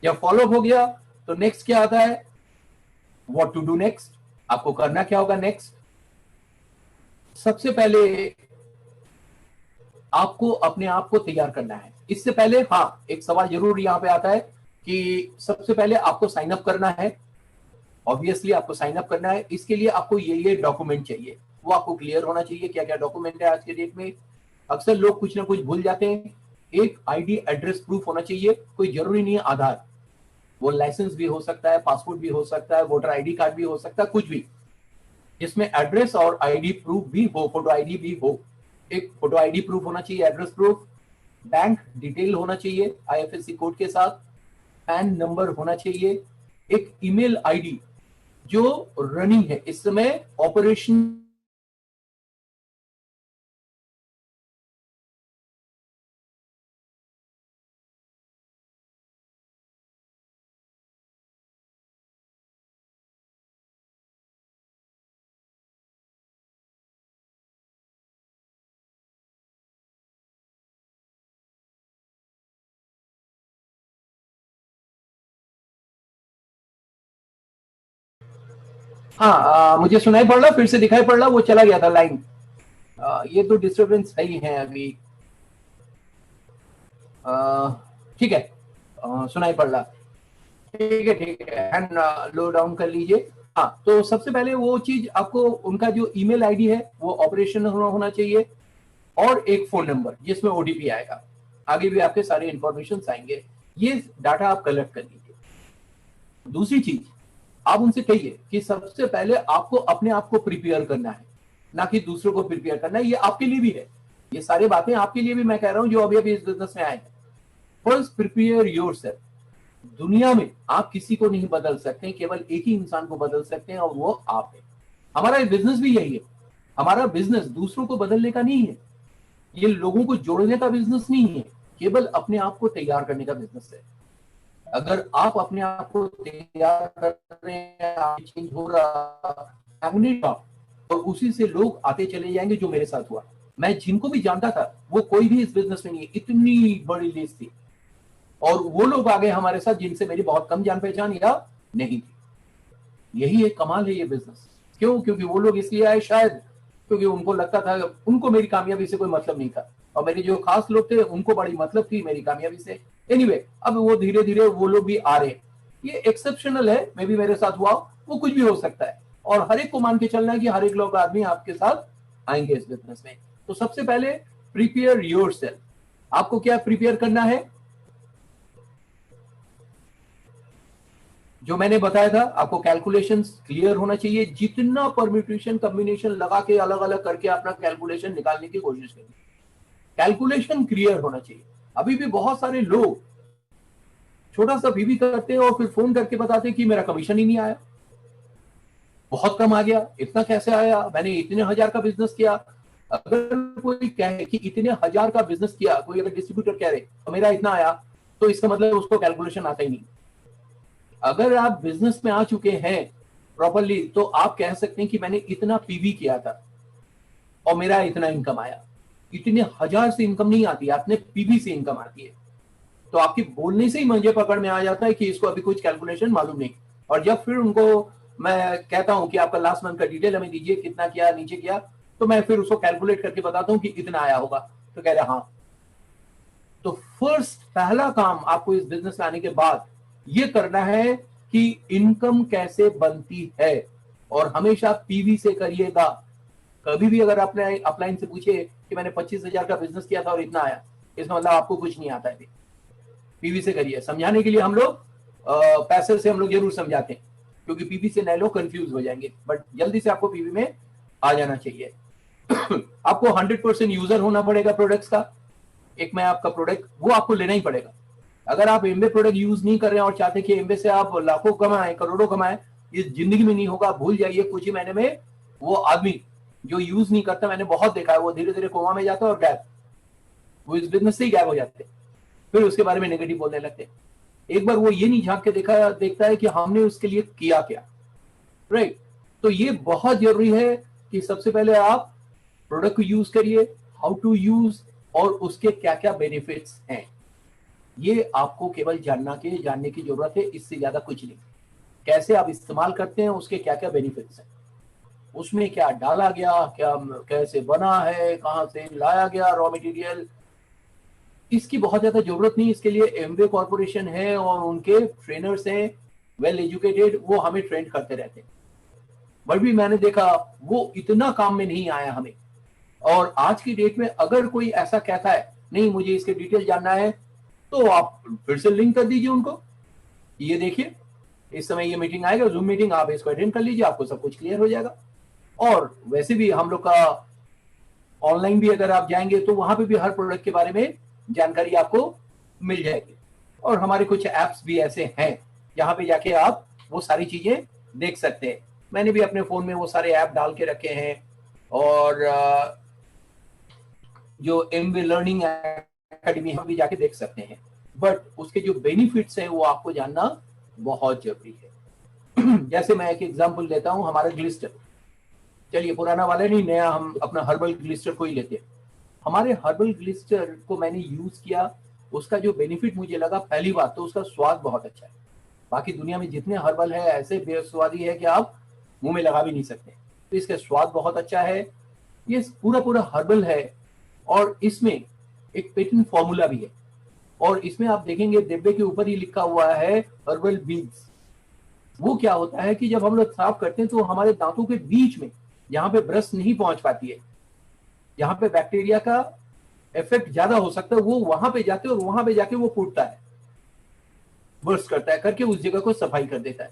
जब फॉलो हो गया तो नेक्स्ट क्या आता है, व्हाट टू डू नेक्स्ट, आपको करना क्या होगा नेक्स्ट। सबसे पहले आपको अपने आप को तैयार करना है। इससे पहले हाँ, एक सवाल जरूर यहां पे आता है कि सबसे पहले आपको साइन अप करना है। ऑब्वियसली आपको साइन अप करना है, इसके लिए आपको ये डॉक्यूमेंट चाहिए, वो आपको क्लियर होना चाहिए क्या क्या डॉक्यूमेंट है आज के डेट में। अक्सर लोग कुछ ना कुछ भूल जाते हैं। एक आईडी एड्रेस प्रूफ होना चाहिए, कोई जरूरी नहीं है आधार, वो लाइसेंस भी हो सकता है, पासपोर्ट भी हो सकता है, वोटर आईडी कार्ड भी हो सकता है, कुछ भी जिसमें एड्रेस और आईडी प्रूफ भी हो, फोटो आईडी भी हो। एक फोटो आईडी प्रूफ होना चाहिए, एड्रेस प्रूफ, बैंक डिटेल होना चाहिए आईएफएससी कोड के साथ, पैन नंबर होना चाहिए, एक ईमेल आईडी जो रनिंग है इस समय ऑपरेशन। हाँ, मुझे सुनाई पड़ रहा, फिर से दिखाई पड़ रहा, वो चला गया था लाइन। ये तो डिस्टर्बेंस सही है अभी। ठीक है, सुनाई पड़ रहा। ठीक है, एंड लो डाउन कर लीजिए। हाँ, तो सबसे पहले वो चीज आपको, उनका जो ईमेल आईडी है वो ऑपरेशन होना चाहिए, और एक फोन नंबर जिसमें ओटीपी आएगा, आगे भी आपके सारे इंफॉर्मेशन आएंगे। ये डाटा आप कलेक्ट कर लीजिए। दूसरी चीज, आप उनसे कहिए कि सबसे पहले आपको अपने आप को प्रिपेयर करना है, ना कि दूसरों को प्रिपेयर करना है। ये आपके लिए भी है, ये सारी बातें आपके लिए भी मैं कह रहा हूं जो अभी अभी इस बिजनेस में आए हैं। First prepare yourself. दुनिया में आप किसी को नहीं बदल सकते, केवल एक ही इंसान को बदल सकते हैं, और वो आप है। हमारा बिजनेस भी यही है। हमारा बिजनेस दूसरों को बदलने का नहीं है, ये लोगों को जोड़ने का बिजनेस नहीं है, केवल अपने आप को तैयार करने का बिजनेस है। अगर आप अपने आप को तैयार कर रहे हैं, चेंज हो रहा मैग्नेट, और उसी से लोग आते चले जाएंगे, जो मेरे साथ हुआ। मैं जिनको भी जानता था वो कोई भी इस बिजनेस में नहीं है, इतनी बड़ी लिस्ट थी, और वो लोग आ गए हमारे साथ जिनसे मेरी बहुत कम जान पहचान या नहीं थी। यही एक कमाल है ये बिजनेस। क्यों? क्योंकि वो लोग इसलिए आए, शायद क्योंकि उनको लगता था, उनको मेरी कामयाबी से कोई मतलब नहीं था, और मेरे जो खास लोग थे उनको बड़ी मतलब थी मेरी कामयाबी से। एनीवे, अब वो धीरे धीरे वो लोग भी आ रहे हैं। ये एक्सेप्शनल है, मे भी मेरे साथ हुआ, वो कुछ भी हो सकता है, और हर एक को मान के चलना है कि हर एक लोग आदमी आपके साथ आएंगे इस बिजनेस में। तो सबसे पहले प्रिपेयर योरसेल्फ। आपको क्या प्रिपेयर करना है? जो मैंने बताया था, आपको कैलकुलेशंस क्लियर होना चाहिए। जितना परम्यूटेशन कॉम्बिनेशन लगा के अलग अलग करके अपना कैलकुलेशन निकालने की कोशिश करिए, कैलकुलेशन क्लियर होना चाहिए। अभी भी बहुत सारे लोग छोटा सा भी करते हैं और फिर फोन करके बताते हैं कि मेरा कमीशन ही नहीं आया, बहुत कम आ गया, इतना कैसे आया, मैंने इतने हजार का बिजनेस किया। अगर कोई कहे कि इतने हजार का बिजनेस किया, कोई अगर डिस्ट्रीब्यूटर कह रहे तो मेरा इतना आया, तो इसका मतलब उसको कैलकुलेशन आता ही नहीं। अगर आप बिजनेस में आ चुके हैं प्रॉपरली, तो आप कह सकते हैं कि मैंने इतना पीवी किया था और मेरा इतना इनकम आया। इतने हजार से इनकम नहीं आती, आपने पीवी से इनकम आती है। तो आपके बोलने से ही मुझे पकड़ में आ जाता है कि इसको अभी कुछ कैलकुलेशन मालूम नहीं। और जब फिर उनको मैं कहता हूं कि आपका लास्ट मंथ का डिटेल हमें दीजिए, कितना किया, नीचे किया, तो मैं फिर उसको कैलकुलेट करके बताता हूं कि इतना आया होगा, तो कह रहे हाँ। तो फर्स्ट, पहला काम आपको इस बिजनेस में आने के बाद ये करना है कि इनकम कैसे बनती है, और हमेशा पीवी से करिएगा। कभी भी अगर आपने अपलाइन से पूछे कि मैंने 25,000 का बिजनेस किया था और इतना आया, इसका मतलब आपको कुछ नहीं आता है। पीवी से करिए। समझाने के लिए हम लोग पैसे से हम लोग जरूर समझाते हैं, क्योंकि पीवी से नए लोग कंफ्यूज हो जाएंगे, बट जल्दी से आपको पीवी में आ जाना चाहिए। आपको 100% यूजर होना पड़ेगा प्रोडक्ट्स का। एक मैं आपका प्रोडक्ट, वो आपको लेना ही पड़ेगा। अगर आप एमबे प्रोडक्ट यूज नहीं कर रहे हैं और चाहते कि एमबे से आप लाखों कमाएं, करोड़ों कमाएं, इस जिंदगी में नहीं होगा, भूल जाइए। कुछ ही महीने में वो आदमी जो यूज नहीं करता, मैंने बहुत देखा है, वो धीरे धीरे कोमा में जाता है और गायब, वो इस बिजनेस से ही गायब हो जाते हैं। फिर उसके बारे में नेगेटिव बोलने लगते हैं। एक बार वो ये नहीं झांक के देखता है कि हमने उसके लिए किया क्या, राइट। तो ये बहुत जरूरी है कि सबसे पहले आप प्रोडक्ट को यूज करिए, हाउ टू यूज, और उसके क्या क्या बेनिफिट्स हैं। ये आपको केवल जानने की जरूरत है, इससे ज्यादा कुछ नहीं। कैसे आप इस्तेमाल करते हैं, उसके क्या क्या बेनिफिट्स हैं, उसमें क्या डाला गया, क्या कैसे बना है, कहाँ से लाया गया रॉ मटेरियल, इसकी बहुत ज्यादा जरूरत नहीं। इसके लिए एमवे कॉर्पोरेशन है और उनके ट्रेनर्स हैं, वेल एजुकेटेड, वो हमें ट्रेन करते रहते हैं। बट भी मैंने देखा वो इतना काम में नहीं आया हमें। और आज की डेट में अगर कोई ऐसा कहता है नहीं मुझे इसके डिटेल जानना है, तो आप फिर से लिंक कर दीजिए उनको, ये देखिए इस समय ये मीटिंग आएगा, जूम मीटिंग, आप इसको अटेंड कर लीजिए, आपको सब कुछ क्लियर हो जाएगा। और वैसे भी हम लोग का ऑनलाइन भी अगर आप जाएंगे तो वहां पे भी हर प्रोडक्ट के बारे में जानकारी आपको मिल जाएगी। और हमारे कुछ एप्स भी ऐसे हैं जहां पे जाके आप वो सारी चीजें देख सकते हैं। मैंने भी अपने फोन में वो सारे ऐप डाल के रखे हैं। और जो एमवे लर्निंग एकेडमी हम भी जाके देख सकते हैं। बट उसके जो बेनिफिट्स हैं वो आपको जानना बहुत जरूरी है। जैसे मैं एक एग्जांपल देता हूं, हमारा ग्लिस्टर, चलिए पुराना वाला नहीं, नया हम अपना हर्बल ग्लिस्टर को ही लेते हैं। हमारे हर्बल ग्लिस्टर को मैंने यूज किया, उसका जो बेनिफिट मुझे लगा, पहली बात तो उसका स्वाद बहुत अच्छा है। बाकी दुनिया में जितने हर्बल है ऐसे बेस्वादी है कि आप मुंह में लगा भी नहीं सकते, तो इसका स्वाद बहुत अच्छा है। ये पूरा पूरा हर्बल है और इसमें एक पेटेंट फॉर्मूला भी है। और इसमें आप देखेंगे डिब्बे के ऊपर ही लिखा हुआ है हर्बल बीन्स। वो क्या होता है कि जब हम लोग साफ करते हैं तो हमारे दांतों के बीच में, जहां पे ब्रश नहीं पहुंच पाती है, जहां पे बैक्टीरिया का इफेक्ट ज्यादा हो सकता है, वो वहां पे जाते हैं और वहां पे जाके वो फूटता है, बर्स्ट करता है, करके उस जगह को सफाई कर देता है।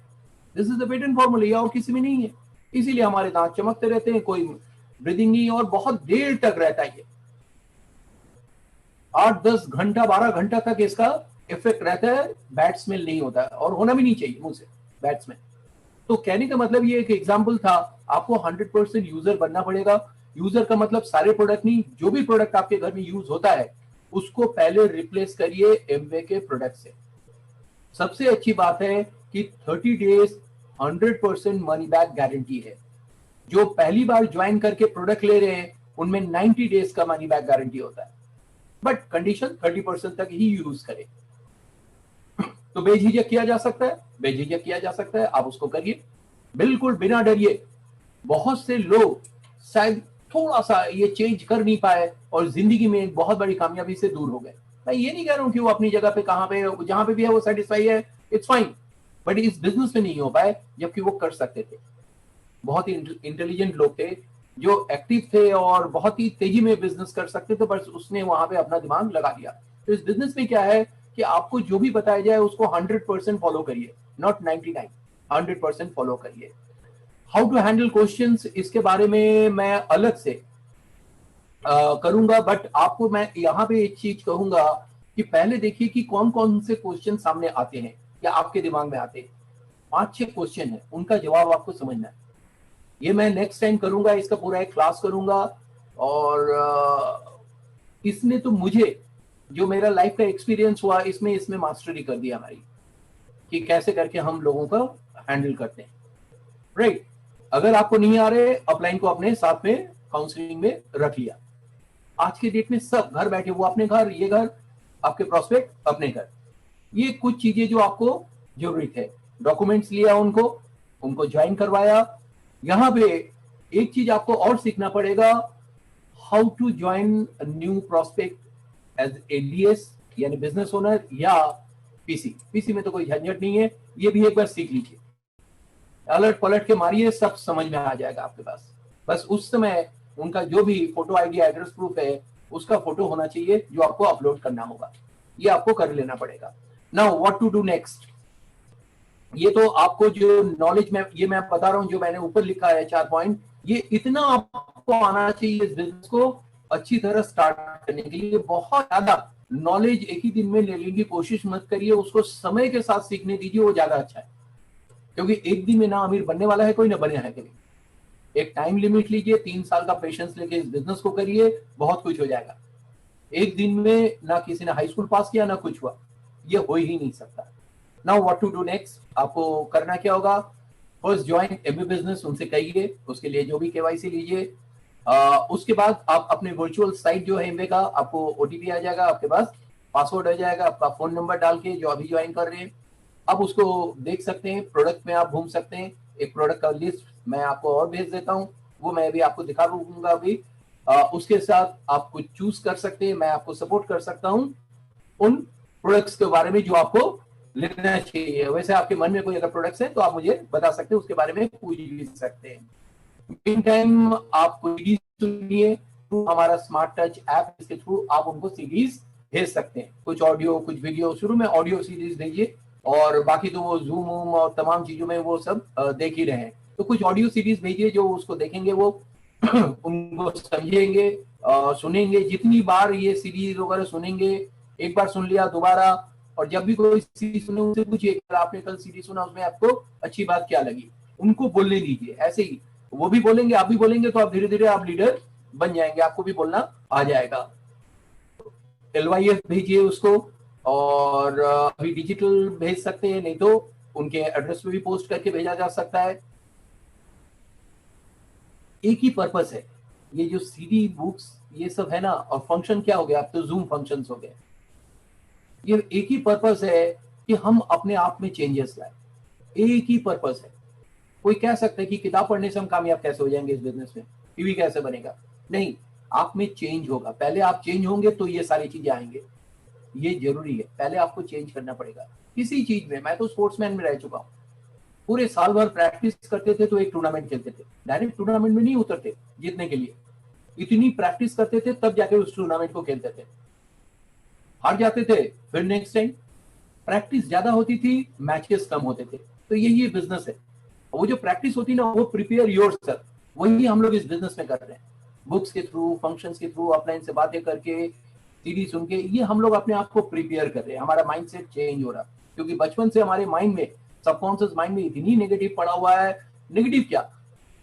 This is the patent formula, और किसी में नहीं है। इसीलिए हमारे दांत चमकते रहते हैं, कोई ब्रीदिंग नहीं, और बहुत देर तक रहता है। 8-10 घंटा 12 घंटा तक इसका इफेक्ट रहता है, बैड स्मेल नहीं होता है, और होना भी नहीं चाहिए मुंह से बैड स्मेल। तो कहने का मतलब ये एक एग्जांपल था, आपको 100% यूजर बनना पड़ेगा। यूजर का मतलब सारे प्रोडक्ट नहीं, जो भी प्रोडक्ट आपके घर में यूज होता है उसको पहले रिप्लेस करिए एमवे के प्रोडक्ट से। सबसे अच्छी बात है कि 30 डेज 100% मनी बैक गारंटी है। जो पहली बार ज्वाइन करके प्रोडक्ट ले रहे हैं उनमें 90 डेज का मनी बैक गारंटी होता है, बट कंडीशन 30% तक ही यूज करें। तो बेझिझक किया जा सकता है, बेझिझक किया जा सकता है, आप उसको करिए बिल्कुल बिना डरिए। बहुत से लोग शायद थोड़ा सा ये चेंज कर नहीं पाए और जिंदगी में एक बहुत बड़ी कामयाबी से दूर हो गए। मैं ये नहीं कह रहा हूं कि वो अपनी जगह पे कहां पे जहां पे भी है वो सेटिस्फाई है, इट्स फाइन, बट इस बिजनेस में नहीं हो पाए जबकि वो कर सकते थे। बहुत ही इंटेलिजेंट लोग थे जो एक्टिव थे और बहुत ही तेजी में बिजनेस कर सकते थे, बस उसने वहां पे अपना दिमाग लगा दिया। तो इस बिजनेस में क्या है कि आपको जो भी बताया जाए उसको 100% फॉलो करिए, नॉट 99, 100% फॉलो करिए। हाउ टू हैंडल क्वेश्चंस, इसके बारे में मैं अलग से करूंगा, बट आपको मैं यहाँ पे एक चीज कहूंगा कि पहले देखिए कि कौन कौन से क्वेश्चन सामने आते हैं या आपके दिमाग में आते हैं। 5-6 क्वेश्चन है, उनका जवाब आपको समझना है। ये मैं नेक्स्ट टाइम करूंगा, इसका पूरा एक क्लास करूंगा। और इसने तो मुझे जो मेरा लाइफ का एक्सपीरियंस हुआ इसमें मास्टरी कर दिया हमारी, कि कैसे करके हम लोगों को हैंडल करते हैं, राइट। अगर आपको नहीं आ रहे, अपलाइन को अपने साथ में काउंसलिंग में रख लिया। आज के डेट में सब घर बैठे, वो अपने घर, ये घर, आपके प्रोस्पेक्ट अपने घर। ये कुछ चीजें जो आपको जरूरी है, डॉक्यूमेंट्स लिया उनको ज्वाइन करवाया। यहाँ पे एक चीज आपको और सीखना पड़ेगा, how to join new prospect as ADS यानी बिजनेस ओनर या पीसी में तो कोई झंझट नहीं है, ये भी एक बार सीख लीजिए। अलट पलट के मारिए, सब समझ में आ जाएगा आपके पास। बस उस समय उनका जो भी फोटो आईडी एड्रेस प्रूफ है उसका फोटो होना चाहिए जो आपको अपलोड करना होगा, ये आपको कर लेना पड़ेगा। Now what to do next, ये तो आपको जो नॉलेज में ये मैं बता रहा हूं, जो मैंने ऊपर लिखा है 4 पॉइंट, ये इतना आपको आना चाहिए इस बिजनेस को अच्छी तरह स्टार्ट करने के लिए। बहुत ज्यादा नॉलेज एक ही दिन में लेने की कोशिश मत करिए, उसको समय के साथ सीखने दीजिए, वो ज्यादा अच्छा है। क्योंकि एक दिन में ना अमीर बनने वाला है कोई, ना बने है कभी। एक टाइम लिमिट लीजिए, 3 साल का पेशेंस लेके इस बिजनेस को करिए, बहुत कुछ हो जाएगा। एक दिन में ना किसी ने हाई स्कूल पास किया ना कुछ हुआ, ये हो ही नहीं सकता। Now what to do next, आपको करना क्या होगा, फर्स्ट ज्वाइन एमबी बिजनेस, उनसे कहिए, उसके लिए जो भी केवाईसी लीजिए। उसके बाद आप अपने वर्चुअल साइट जो है एमबी का, आपको ओटीपी आ जाएगा आपके पास, पासवर्ड आ जाएगा आपका फोन नंबर डाल के, जो अभी ज्वाइन कर रहे हैं। अब उसको देख सकते हैं, प्रोडक्ट में आप घूम सकते हैं। एक प्रोडक्ट का लिस्ट मैं आपको और भेज देता हूँ, वो मैं भी आपको दिखा दूंगा अभी। उसके साथ आप कुछ चूज कर सकते हैं, मैं आपको सपोर्ट कर सकता हूँ उन प्रोडक्ट्स के बारे में जो आपको लेना चाहिए। वैसे आपके मन में कोई अगर प्रोडक्ट्स है तो आप मुझे बता सकते हैं, उसके बारे में पूछ भी सकते हैं। मीन टाइम आप सीरीज सुनिए थ्रू हमारा स्मार्ट टच ऐप, इसके थ्रू आप उनको सीरीज भेज सकते हैं, कुछ ऑडियो कुछ वीडियो। शुरू में ऑडियो सीरीज भेजिए, और बाकी तो वो जूम और तमाम चीजों में वो सब देख ही रहे हैं। तो कुछ ऑडियो सीरीज भेजिए, जो उसको देखेंगे वो उनको समझेंगे, सुनेंगे। जितनी बार ये सीरीज वगैरह सुनेंगे, एक बार सुन लिया दोबारा, और जब भी कोई सीरीज सुने उनसे पूछिए आपने कल सीरीज सुना, उसमें आपको अच्छी बात क्या लगी, उनको बोलने दीजिए। ऐसे ही वो भी बोलेंगे, आप भी बोलेंगे, तो आप धीरे धीरे आप लीडर बन जाएंगे, आपको भी बोलना आ जाएगा। LYF भेजिए उसको, और अभी डिजिटल भेज सकते हैं, नहीं तो उनके एड्रेस पे भी पोस्ट करके भेजा जा सकता है। एक ही पर्पस है, ये जो सीडी बुक्स ये सब है ना, और फंक्शन क्या हो गया, अब तो जूम फंक्शंस हो गए। ये एक ही पर्पस है कि हम अपने आप में चेंजेस लाए, एक ही पर्पस है। कोई कह सकता है कि किताब पढ़ने से हम कामयाब कैसे हो जाएंगे इस बिजनेस में, टीवी कैसे बनेगा, नहीं, आप में चेंज होगा। पहले आप चेंज होंगे तो ये सारी चीजें आएंगे, ये जरूरी है। पहले आपको चेंज करना पड़ेगा किसी चीज में। मैं तो स्पोर्ट्समैन में रह चुका हूँ, पूरे साल भर प्रैक्टिस करते थे तो एक टूर्नामेंट खेलते थे, डायरेक्ट टूर्नामेंट में नहीं उतरते जीतने के लिए, इतनी प्रैक्टिस करते थे तब जाके उस टूर्नामेंट को खेलते थे। हार जाते थे, फिर नेक्स्ट टाइम। प्रैक्टिस ज्यादा होती थी, मैचेस कम होते थे। तो यही बिजनेस है, वो जो प्रैक्टिस होती ना, वो प्रिपेयर योरसेल्फ, वही हम लोग इस बिजनेस में कर रहे हैं। बुक्स के थ्रू, फंक्शंस के थ्रू, ऑफलाइन से बातें करके, सीरीज सुन के, ये हम लोग अपने आप को प्रिपेयर कर रहे हैं। हमारा माइंडसेट चेंज हो रहा है, क्योंकि बचपन से हमारे माइंड में, सबकॉन्शियस माइंड में इतनी नेगेटिव पड़ा हुआ है। नेगेटिव क्या,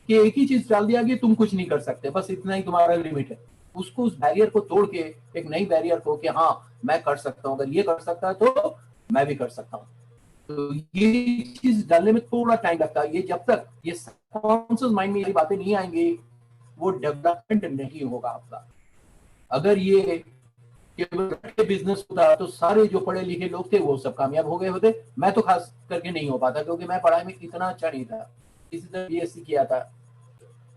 कि एक ही चीज डाल दिया कि तुम कुछ नहीं कर सकते, बस इतना ही तुम्हारा लिमिट है। उसको, उस बैरियर को तोड़ के एक नई बैरियर को, कि हाँ मैं कर सकता हूँ, अगर ये कर सकता है तो मैं भी कर सकता हूँ। तो ये चीज डालने में थोड़ा टाइम लगता है। ये जब तक ये सबकॉन्शियस माइंड में ये बातें नहीं आएंगी, वो डेवलपमेंट नहीं होगा आपका। अगर ये केवल बिजनेस होता तो सारे जो पढ़े लिखे लोग थे वो सब कामयाब हो गए होते। मैं तो खास करके नहीं हो पाता, क्योंकि मैं पढ़ाई में इतना अच्छा नहीं था। इसी तरह BSc किया था,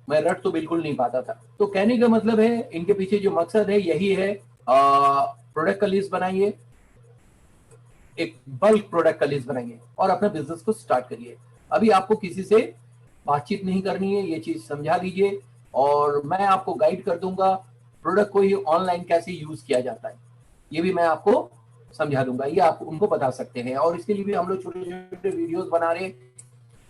मैं रट तो बिल्कुल नहीं पाता था। तो कहने का मतलब है, इनके पीछे जो मकसद है यही है। प्रोडक्ट का लिस्ट बनाइए, एक बल्क प्रोडक्ट का लिस्ट बनाइए, और अपना बिजनेस को स्टार्ट करिए। अभी आपको किसी से बातचीत नहीं करनी है, ये चीज समझा लीजिए, और मैं आपको गाइड कर दूंगा प्रोडक्ट को ही ऑनलाइन कैसे यूज किया जाता है, ये भी मैं आपको समझा दूंगा। ये आप उनको बता सकते हैं, और इसके लिए भी हम लोग छोटे छोटे वीडियोस बना रहे हैं।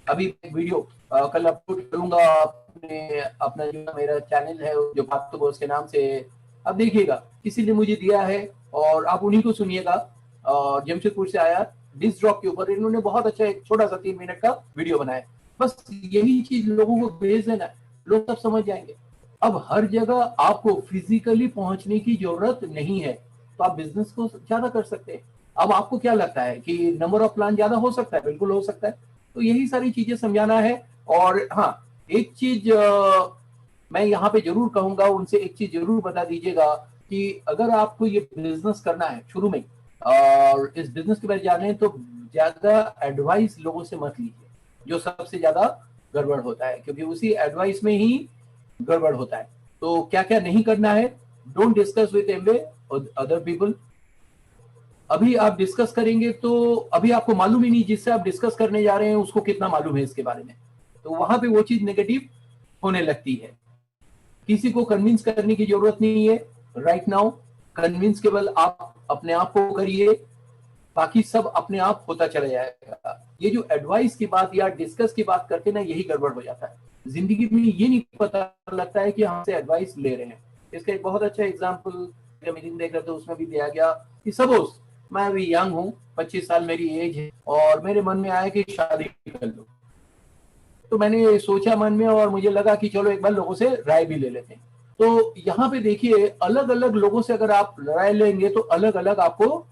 अभी एक वीडियो कल अपलोड करूंगा अपने, अपना जो मेरा चैनल है जो बात तो बॉस के नाम से, अब देखिएगा किसी ने मुझे दिया है, और आप उन्हीं को सुनिएगा। और जमशेदपुर से आया, डिस्क ड्रॉप के ऊपर इन्होंने बहुत अच्छा एक छोटा सा 3 मिनट का वीडियो बनाया। बस यही चीज लोगों को भेज देना है, लोग सब समझ जाएंगे। अब हर जगह आपको फिजिकली पहुंचने की जरूरत नहीं है, तो आप बिजनेस को ज्यादा कर सकते हैं। अब आपको क्या लगता है कि नंबर ऑफ प्लान ज्यादा हो सकता है? बिल्कुल हो सकता है। तो यही सारी चीजें समझाना है। और हाँ, एक चीज मैं यहाँ पे जरूर कहूंगा, उनसे एक चीज जरूर बता दीजिएगा कि अगर आपको ये बिजनेस करना है शुरू में, और इस बिजनेस के बारे में जाने, तो ज्यादा एडवाइस लोगों से मत लीजिए, जो सबसे ज्यादा गड़बड़ होता है, क्योंकि उसी एडवाइस में ही गड़बड़ होता है। तो क्या क्या नहीं करना है, don't discuss with Amway other people. अभी आप डिस्कस करेंगे तो अभी आपको मालूम ही नहीं जिससे आप डिस्कस करने जा रहे हैं उसको कितना मालूम है इसके बारे में, तो वहां पे वो चीज नेगेटिव होने लगती है। किसी को कन्विंस करने की जरूरत नहीं है राइट नाउ। कन्विंस केवल आप अपने आप को करिए, बाकी सब अपने आप होता चला जाएगा। ये जो एडवाइस की बात या डिस्कस की बात करते ना, यही गड़बड़ हो जाता है। जिंदगी में ये नहीं पता लगता है कि हमसे एडवाइस ले रहे हैं। इसका एक बहुत अच्छा एग्जाम्पल मीटिंग देख रहे थे, उसमें भी दिया गया कि सपोज मैं अभी यंग हूँ, 25 साल मेरी एज है, और मेरे मन में आया कि शादी कर लो। तो मैंने सोचा मन में, और मुझे लगा कि चलो एक बार लोगों से राय भी ले लेते हैं। तो यहाँ पे देखिए, अलग अलग लोगों से अगर आप राय लेंगे तो अलग अलग आपको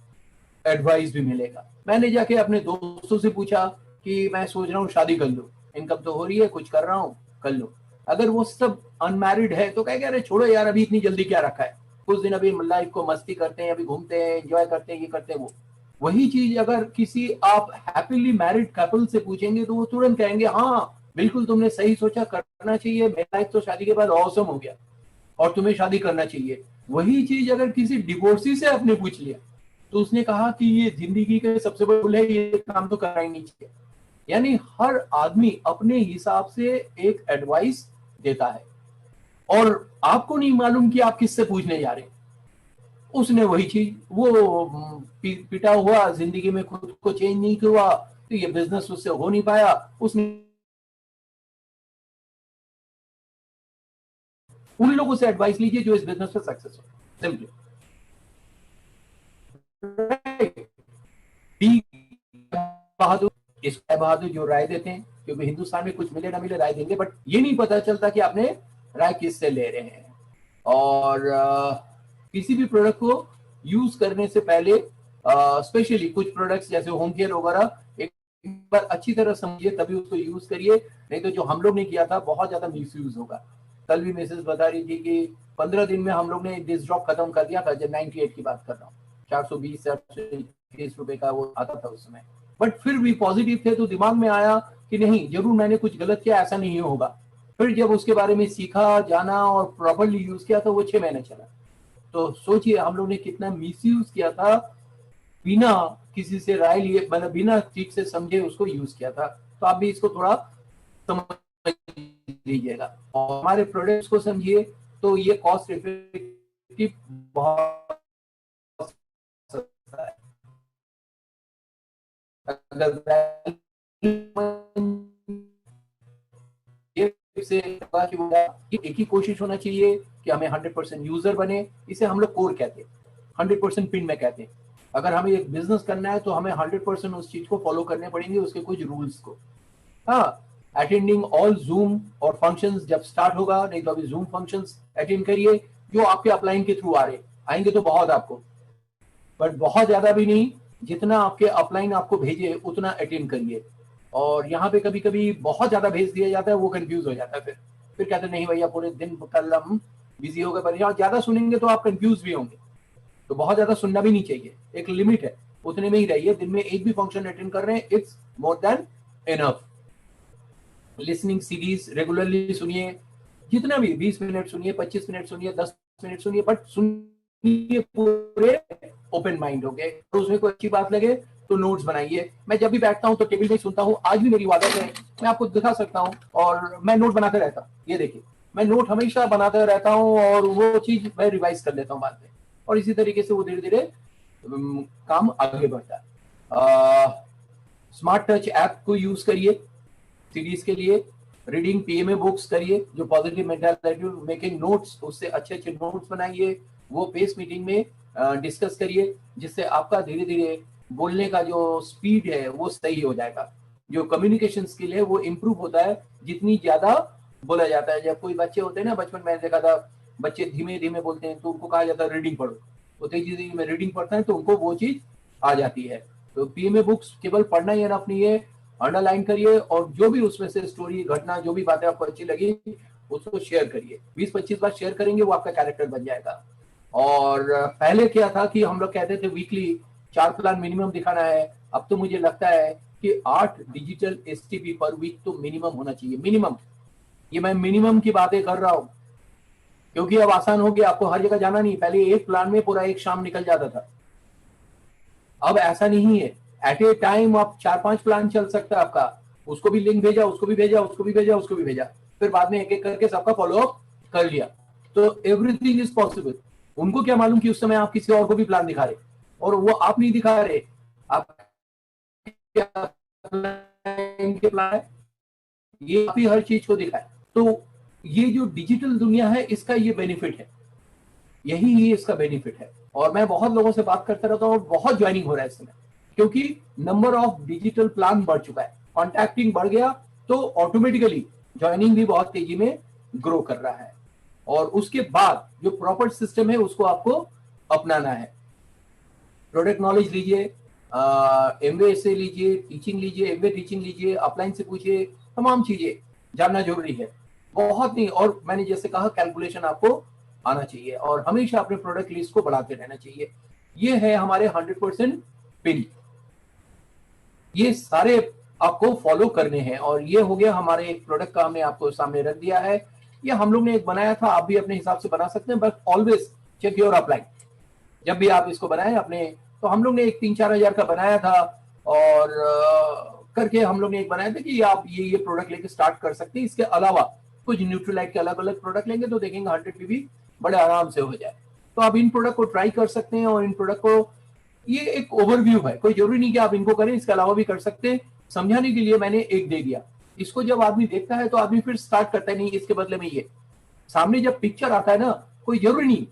एडवाइस भी मिलेगा। मैंने जाके अपने दोस्तों से पूछा कि मैं सोच रहा हूँ शादी कर लूँ, इनकम तो हो रही है, कुछ कर रहा हूँ, कर लो। अगर वो सब अनमैरिड है तो कहेगा अरे छोड़ो यार, अभी इतनी जल्दी क्या रखा है, कुछ दिन अभी लाइफ को मस्ती करते हैं, अभी घूमते हैं, एंजॉय करते हैं, ये करते हैं वो। वही चीज अगर किसी आप हैप्पीली मैरिड कपल से पूछेंगे तो वो तुरंत कहेंगे हाँ बिल्कुल तुमने सही सोचा, करना चाहिए, मेरा लाइफ तो शादी के बाद ऑसम हो गया और तुम्हें शादी करना चाहिए। वही चीज अगर किसी डिवोर्सी से आपने पूछ लिया तो उसने कहा कि ये जिंदगी के सबसे बड़े भूल है, ये काम तो करना ही नहीं चाहिए। यानी हर आदमी अपने हिसाब से एक एडवाइस देता है और आपको नहीं मालूम कि आप किससे पूछने जा रहे हैं। उसने वही चीज वो पिटा हुआ, जिंदगी में खुद को चेंज नहीं हुआ, तो ये बिजनेस उससे हो नहीं पाया। उसने उन लोगों से एडवाइस लीजिए जो इस बिजनेस में सक्सेस हो, सिंपली। बहादुर, इस बहादुर जो राय देते हैं, क्योंकि हिंदुस्तान में कुछ मिले ना मिले राय देंगे, बट ये नहीं पता चलता कि आपने राय किससे ले रहे हैं। और किसी भी प्रोडक्ट को यूज करने से पहले स्पेशली कुछ प्रोडक्ट्स जैसे होम केयर वगैरह एक बार अच्छी तरह समझिए तभी उसको यूज करिए, नहीं तो जो हम लोग ने किया था बहुत ज्यादा मिस यूज होगा। कल भी मैसेज बता रही थी कि 15 दिन में हम लोग ने डिस्क ड्रॉप खत्म कर दिया था, जब 98 की बात कर रहा हूँ, 420 430 रुपए का वो आता था उस समय। बट फिर भी पॉजिटिव थे तो दिमाग में आया कि नहीं जरूर मैंने कुछ गलत किया, ऐसा नहीं होगा। फिर जब उसके बारे में सीखा, जाना और प्रॉपरली यूज किया तो वो 6 महीने चला। तो सोचिए हम लोग ने कितना मिस यूज किया था, बिना किसी से राय लिए, मतलब बिना ठीक से समझे उसको यूज किया था। तो आप भी इसको थोड़ा समझ लीजिएगा और हमारे प्रोडक्ट्स को समझिए। तो ये कॉस्ट इफेक्टिव बहुत सस्ता है। अगर से एक ही कोशिश होना चाहिए कि हमें 100% यूजर बने, इसे हम लोग कोर कहते हैं, 100% पिन में कहते हैं। अगर हमें एक बिजनेस करना है तो हमें 100% उस चीज को फॉलो करने पड़ेंगे, उसके कुछ रूल्स को। हाँ, अटेंडिंग ऑल जूम और फंक्शंस जब स्टार्ट होगा, नहीं तो अभी जूम फंक्शंस अटेंड करिए जो आपके अपलाइन के थ्रू आ रहे आएंगे तो बहुत आपको, बट बहुत ज्यादा भी नहीं, जितना आपके अपलाइन आपको भेजे उतना अटेंड करिए। और यहाँ पे कभी कभी बहुत ज्यादा भेज दिया जाता है, वो कंफ्यूज हो जाता है। फिर कहते नहीं भैया पूरे दिन कल हम बिजी हो गए, पर ज्यादा सुनेंगे तो आप कंफ्यूज भी होंगे। तो बहुत ज्यादा सुनना भी नहीं चाहिए, एक लिमिट है, उतने में ही रहिए। दिन में एक भी फंक्शन अटेंड कर रहे हैं, it's more than enough. Listening series regularly सुनिए, जितना भी 20 मिनट सुनिए, 25 मिनट सुनिए, 10 मिनट सुनिए, बट सुनिए पूरे ओपन माइंड हो गए। तो उसमें कोई अच्छी बात लगे तो नोट्स बनाइए। मैं जब भी बैठता हूँ तो टेबल में सुनता हूँ, आज भी मेरी आदत है, मैं आपको दिखा सकता हूँ। और मैं नोट बनाते रहता हूँ, ये देखिए मैं नोट हमेशा बनाते रहता हूँ और वो चीज मैं रिवाइज कर लेता हूँ बाद में। और इसी तरीके से वो धीरे धीरे काम आगे बढ़ता है। स्मार्ट टच ऐप को यूज करिए सीरीज के लिए, रीडिंग पीएमए बुक्स करिए जो पॉजिटिव मेंटालिटी, मेकिंग नोट्स, उससे अच्छे अच्छे नोट्स बनाइए, वो पेस मीटिंग में डिस्कस करिए, जिससे आपका धीरे धीरे बोलने का जो स्पीड है वो सही हो जाएगा। जो कम्युनिकेशन स्किल है वो इम्प्रूव होता है जितनी ज्यादा बोला जाता है। जब कोई बच्चे होते हैं ना, बचपन में देखा था बच्चे धीमे धीमे बोलते हैं तो उनको कहा जाता है रीडिंग पढ़ो, वो तेजी तेजी में रीडिंग पढ़ते हैं तो उनको वो चीज आ जाती है। तो पीएमए बुक्स केवल पढ़ना ही एनफ नहीं है, अंडरलाइन करिए और जो भी उसमें से स्टोरी, घटना, जो भी बातें आपको अच्छी लगी उसको शेयर करिए। 20-25 बार शेयर करेंगे वो आपका कैरेक्टर बन जाएगा। और पहले क्या था कि हम लोग कहते थे वीकली 4 प्लान मिनिमम दिखाना है, अब तो मुझे लगता है कि 8 डिजिटल एसटीपी पर वीक तो मिनिमम होना चाहिए, मिनिमम। ये मैं मिनिमम की बातें कर रहा हूँ क्योंकि अब आसान हो गया, आपको हर जगह जाना नहीं। पहले एक प्लान में पूरा एक शाम निकल जाता था, अब ऐसा नहीं है। एट ए टाइम आप 4-5 प्लान चल सकता है आपका। उसको भी लिंक भेजा, उसको भी भेजा, उसको भी भेजा, उसको भी भेजा, फिर बाद में एक एक करके सबका फॉलो अप कर लिया। तो एवरीथिंग इज पॉसिबल। उनको क्या मालूम कि उस समय आप किसी और को भी प्लान दिखा रहे, और वो आप नहीं दिखा रहे, आप प्लान है, ये आप ही हर चीज को दिखाए। तो ये जो डिजिटल दुनिया है इसका ये बेनिफिट है, यही ही इसका बेनिफिट है। और मैं बहुत लोगों से बात करता रहता हूँ और बहुत ज्वाइनिंग हो रहा है इस समय, क्योंकि नंबर ऑफ डिजिटल प्लान बढ़ चुका है, कॉन्टैक्टिंग बढ़ गया, तो ऑटोमेटिकली ज्वाइनिंग भी बहुत तेजी में ग्रो कर रहा है। और उसके बाद जो प्रॉपर सिस्टम है उसको आपको अपनाना है। प्रोडक्ट नॉलेज लीजिए, एमवे से लीजिए, टीचिंग लीजिए, एमवे टीचिंग लीजिए, अपलाइन से पूछिए, तमाम चीजें जानना जरूरी है, बहुत नहीं। और मैंने जैसे कहा कैलकुलेशन आपको आना चाहिए और हमेशा अपने प्रोडक्ट लिस्ट को बढ़ाते रहना चाहिए। ये है हमारे 100% पिन, ये सारे आपको फॉलो करने हैं। और ये हो गया हमारे एक प्रोडक्ट का, हमने आपको सामने रख दिया है। ये हम लोग ने एक बनाया था, आप भी अपने हिसाब से बना सकते हैं, but always check your upline. जब भी आप इसको बनाएं अपने, तो हम लोग ने एक 3-4 हजार का बनाया था और करके हम लोग ने एक बनाया था कि आप ये प्रोडक्ट लेके स्टार्ट कर सकते हैं। इसके अलावा कुछ न्यूट्रीलाइट के अलग अलग प्रोडक्ट लेंगे तो देखेंगे 100 पीवी बड़े आराम से हो जाए। तो आप इन प्रोडक्ट को ट्राई कर सकते हैं और इन प्रोडक्ट को, ये एक ओवरव्यू है, कोई जरूरी नहीं कि आप इनको करें, इसके अलावा भी कर सकते हैं। समझाने के लिए मैंने एक दे दिया। इसको जब आदमी देखता है तो आदमी फिर स्टार्ट करता है, नहीं इसके बदले में ये। सामने जब पिक्चर आता है ना, कोई जरूरी नहीं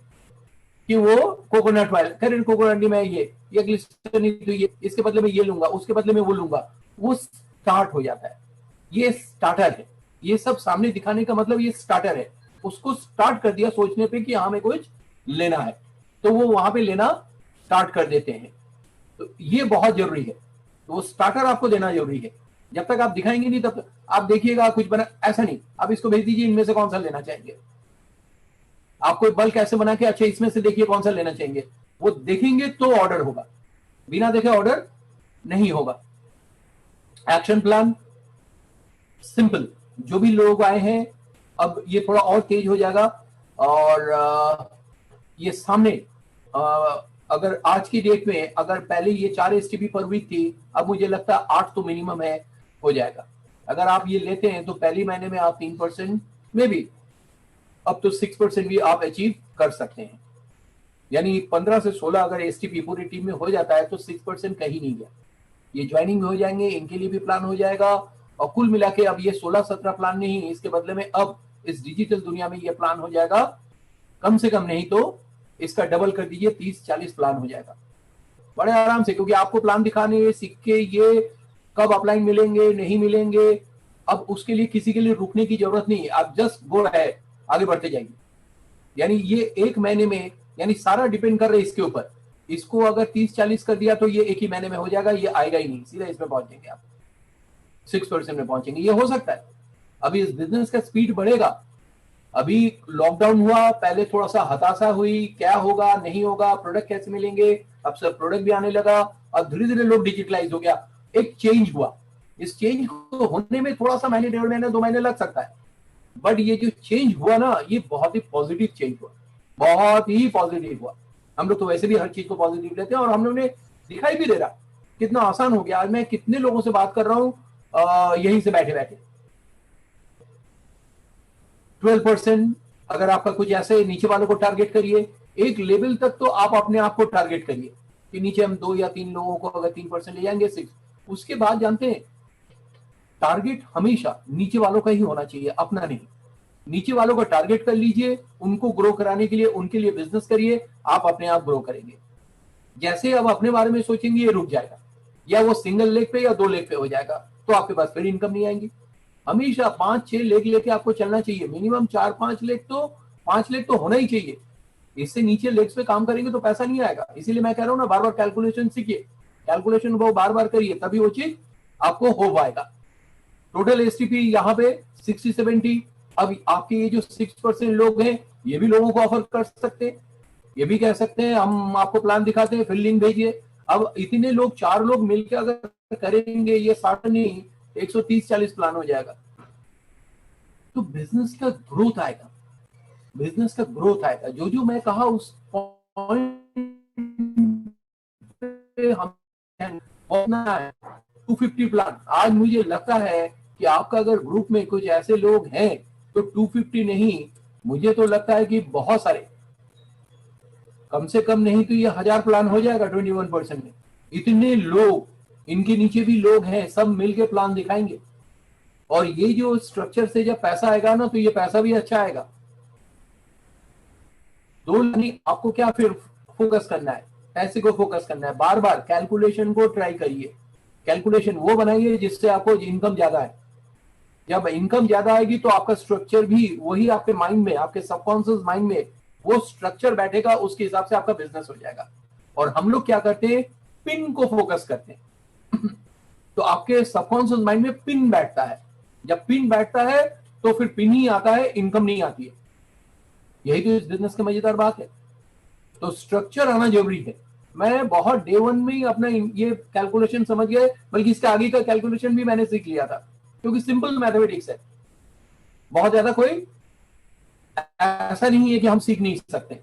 कि वो कोकोनट ऑयल, खैर कोकोनट नहीं, मैं ये ग्लिसरीन नहीं तो ये, इसके बदले में ये लूंगा, उसके बदले में वो लूंगा, वो स्टार्ट हो जाता है। ये स्टार्टर है, ये सब सामने दिखाने का मतलब ये स्टार्टर है। उसको स्टार्ट कर दिया सोचने पे कि हमें कुछ लेना है, तो वो वहां पे लेना स्टार्ट कर देते हैं। तो ये बहुत जरूरी है, तो वो स्टार्टर आपको देना जरूरी है। जब तक आप दिखाएंगे नहीं तब तक आप देखिएगा कुछ बना, ऐसा नहीं आप इसको भेज दीजिए इनमें से कौन सा लेना चाहेंगे। आपको बल्क ऐसे बना के, अच्छा इसमें से देखिए कौन सा लेना चाहेंगे, वो देखेंगे तो ऑर्डर होगा, बिना देखे ऑर्डर नहीं होगा। एक्शन प्लान सिंपल, जो भी लोग आए हैं, अब ये थोड़ा और तेज हो जाएगा। और ये सामने अगर आज की डेट में, अगर पहले ये 4 एसटीपी पर वीक थी, अब मुझे लगता है 8 तो मिनिमम है, हो जाएगा। अगर आप ये लेते हैं तो पहली महीने में आप 3% में भी, अब तो 6% भी आप अचीव कर सकते हैं। यानी 15 से 16 अगर एसटीपी पूरी टीम में हो जाता है तो 6% कहीं नहीं गया। ये ज्वाइनिंग में हो जाएंगे, इनके लिए भी प्लान हो जाएगा। और कुल मिला के अब ये 16-17 प्लान नहीं, इसके बदले में अब इस डिजिटल दुनिया में ये प्लान हो जाएगा कम से कम, नहीं तो इसका डबल कर दीजिए, 30-40 प्लान हो जाएगा बड़े आराम से। क्योंकि आपको प्लान दिखाने, सिक्के, ये कब अपलाइन मिलेंगे नहीं मिलेंगे, अब उसके लिए किसी के लिए रुकने की जरूरत नहीं है, आप जस्ट गो है, आगे बढ़ते जाएंगे। यानी ये एक महीने में, यानी सारा डिपेंड कर रहा है इसके ऊपर। इसको अगर 30-40 कर दिया तो ये एक ही महीने में हो जाएगा, ये आएगा ही नहीं, सीधा इसमें पहुंचेंगे आप, 6% में पहुंचेंगे। ये हो सकता है। अभी इस बिजनेस का स्पीड बढ़ेगा। अभी लॉकडाउन हुआ, पहले थोड़ा सा हताशा हुई, क्या होगा नहीं होगा, प्रोडक्ट कैसे मिलेंगे, अब सब प्रोडक्ट भी आने लगा, अब धीरे धीरे लोग डिजिटलाइज हो गया, एक चेंज हुआ। इस चेंज को होने में थोड़ा सा महीने, 1.5 महीने 2 महीने लग सकता है, बट ये जो चेंज हुआ ना, ये बहुत ही पॉजिटिव चेंज हुआ, बहुत ही पॉजिटिव हुआ। हम लोग तो वैसे भी हर चीज को पॉजिटिव लेते हैं और हम लोग ने दिखाई भी दे रहा कितना आसान हो गया। आज मैं कितने लोगों से बात कर रहा हूं यहीं से बैठे बैठे। 12% अगर आपका कुछ ऐसे, नीचे वालों को टारगेट करिए, एक लेवल तक तो आप अपने आप को टारगेट करिए कि नीचे हम 2 या 3 लोगों को अगर 3% ले जाएंगे 6, उसके बाद जानते हैं टारगेट हमेशा नीचे वालों का ही होना चाहिए, अपना नहीं। नीचे वालों को टारगेट कर लीजिए, उनको ग्रो कराने के लिए उनके लिए बिजनेस करिए, आप अपने आप ग्रो करेंगे। जैसे अब अपने बारे में सोचेंगे ये रुक जाएगा, या वो सिंगल लेग पे या 2 लेग पे हो जाएगा, तो आपके पास फिर इनकम नहीं आएगी। हमेशा 5-6 लेग लेके आपको चलना चाहिए, मिनिमम 4-5 लेग तो, 5 लेग तो होना ही चाहिए। इससे नीचे लेग्स पे काम करेंगे तो पैसा नहीं आएगा। इसीलिए मैं कह रहा हूँ ना, बार बार कैलकुलेशन सीखिए, कैलकुलेशन वो बार बार करिए, तभी वो चीज आपको हो पाएगा। टोटल एसटीपी यहाँ पे 60-70। अब आपके ये जो 6% लोग हैं, ये भी लोगों को ऑफर कर सकते हैं, ये भी कह सकते हैं हम आपको प्लान दिखाते हैं, फिर लिंक भेजिए। अब इतने लोग, 4 लोग मिलकर अगर करेंगे, ये 60 नहीं 130-40 प्लान हो जाएगा। तो बिजनेस का ग्रोथ आएगा, बिजनेस का ग्रोथ आएगा। जो जो मैं कहा उस पॉइंट पे हम 250 प्लान। आज मुझे लगता है कि आपका अगर ग्रुप में कुछ ऐसे लोग हैं तो 250 नहीं, मुझे तो लगता है कि बहुत सारे, कम से कम नहीं तो ये 1000 प्लान हो जाएगा 21% में। इतने लोग, इनके नीचे भी लोग हैं, सब मिलके प्लान दिखाएंगे। और ये जो स्ट्रक्चर से जब पैसा आएगा ना, तो ये पैसा भी अच्छा आएगा। दो नहीं, आपको क्या फिर फोकस करना है, पैसे को फोकस करना है। बार बार कैलकुलेशन को ट्राई करिए, कैलकुलेशन वो बनाइए जिससे आपको इनकम ज्यादा है। जब इनकम ज्यादा आएगी तो आपका स्ट्रक्चर भी वही आपके माइंड में, आपके सबकॉन्शियस माइंड में वो स्ट्रक्चर बैठेगा, उसके हिसाब से आपका बिजनेस हो जाएगा। और हम लोग क्या करते हैं, पिन को फोकस करते हैं तो आपके सबकॉन्शियस माइंड में पिन बैठता है। जब पिन बैठता है तो फिर पिन ही आता है, इनकम नहीं आती है। यही तो इस बिजनेस की मजेदार बात है। तो स्ट्रक्चर आना जरूरी है। मैं बहुत डे वन में ही अपना ये कैलकुलेशन समझ गए, बल्कि इसके आगे का कैलकुलेशन भी मैंने सीख लिया था, क्योंकि सिंपल मैथमेटिक्स है। बहुत ज्यादा कोई ऐसा नहीं है कि हम सीख नहीं सकते,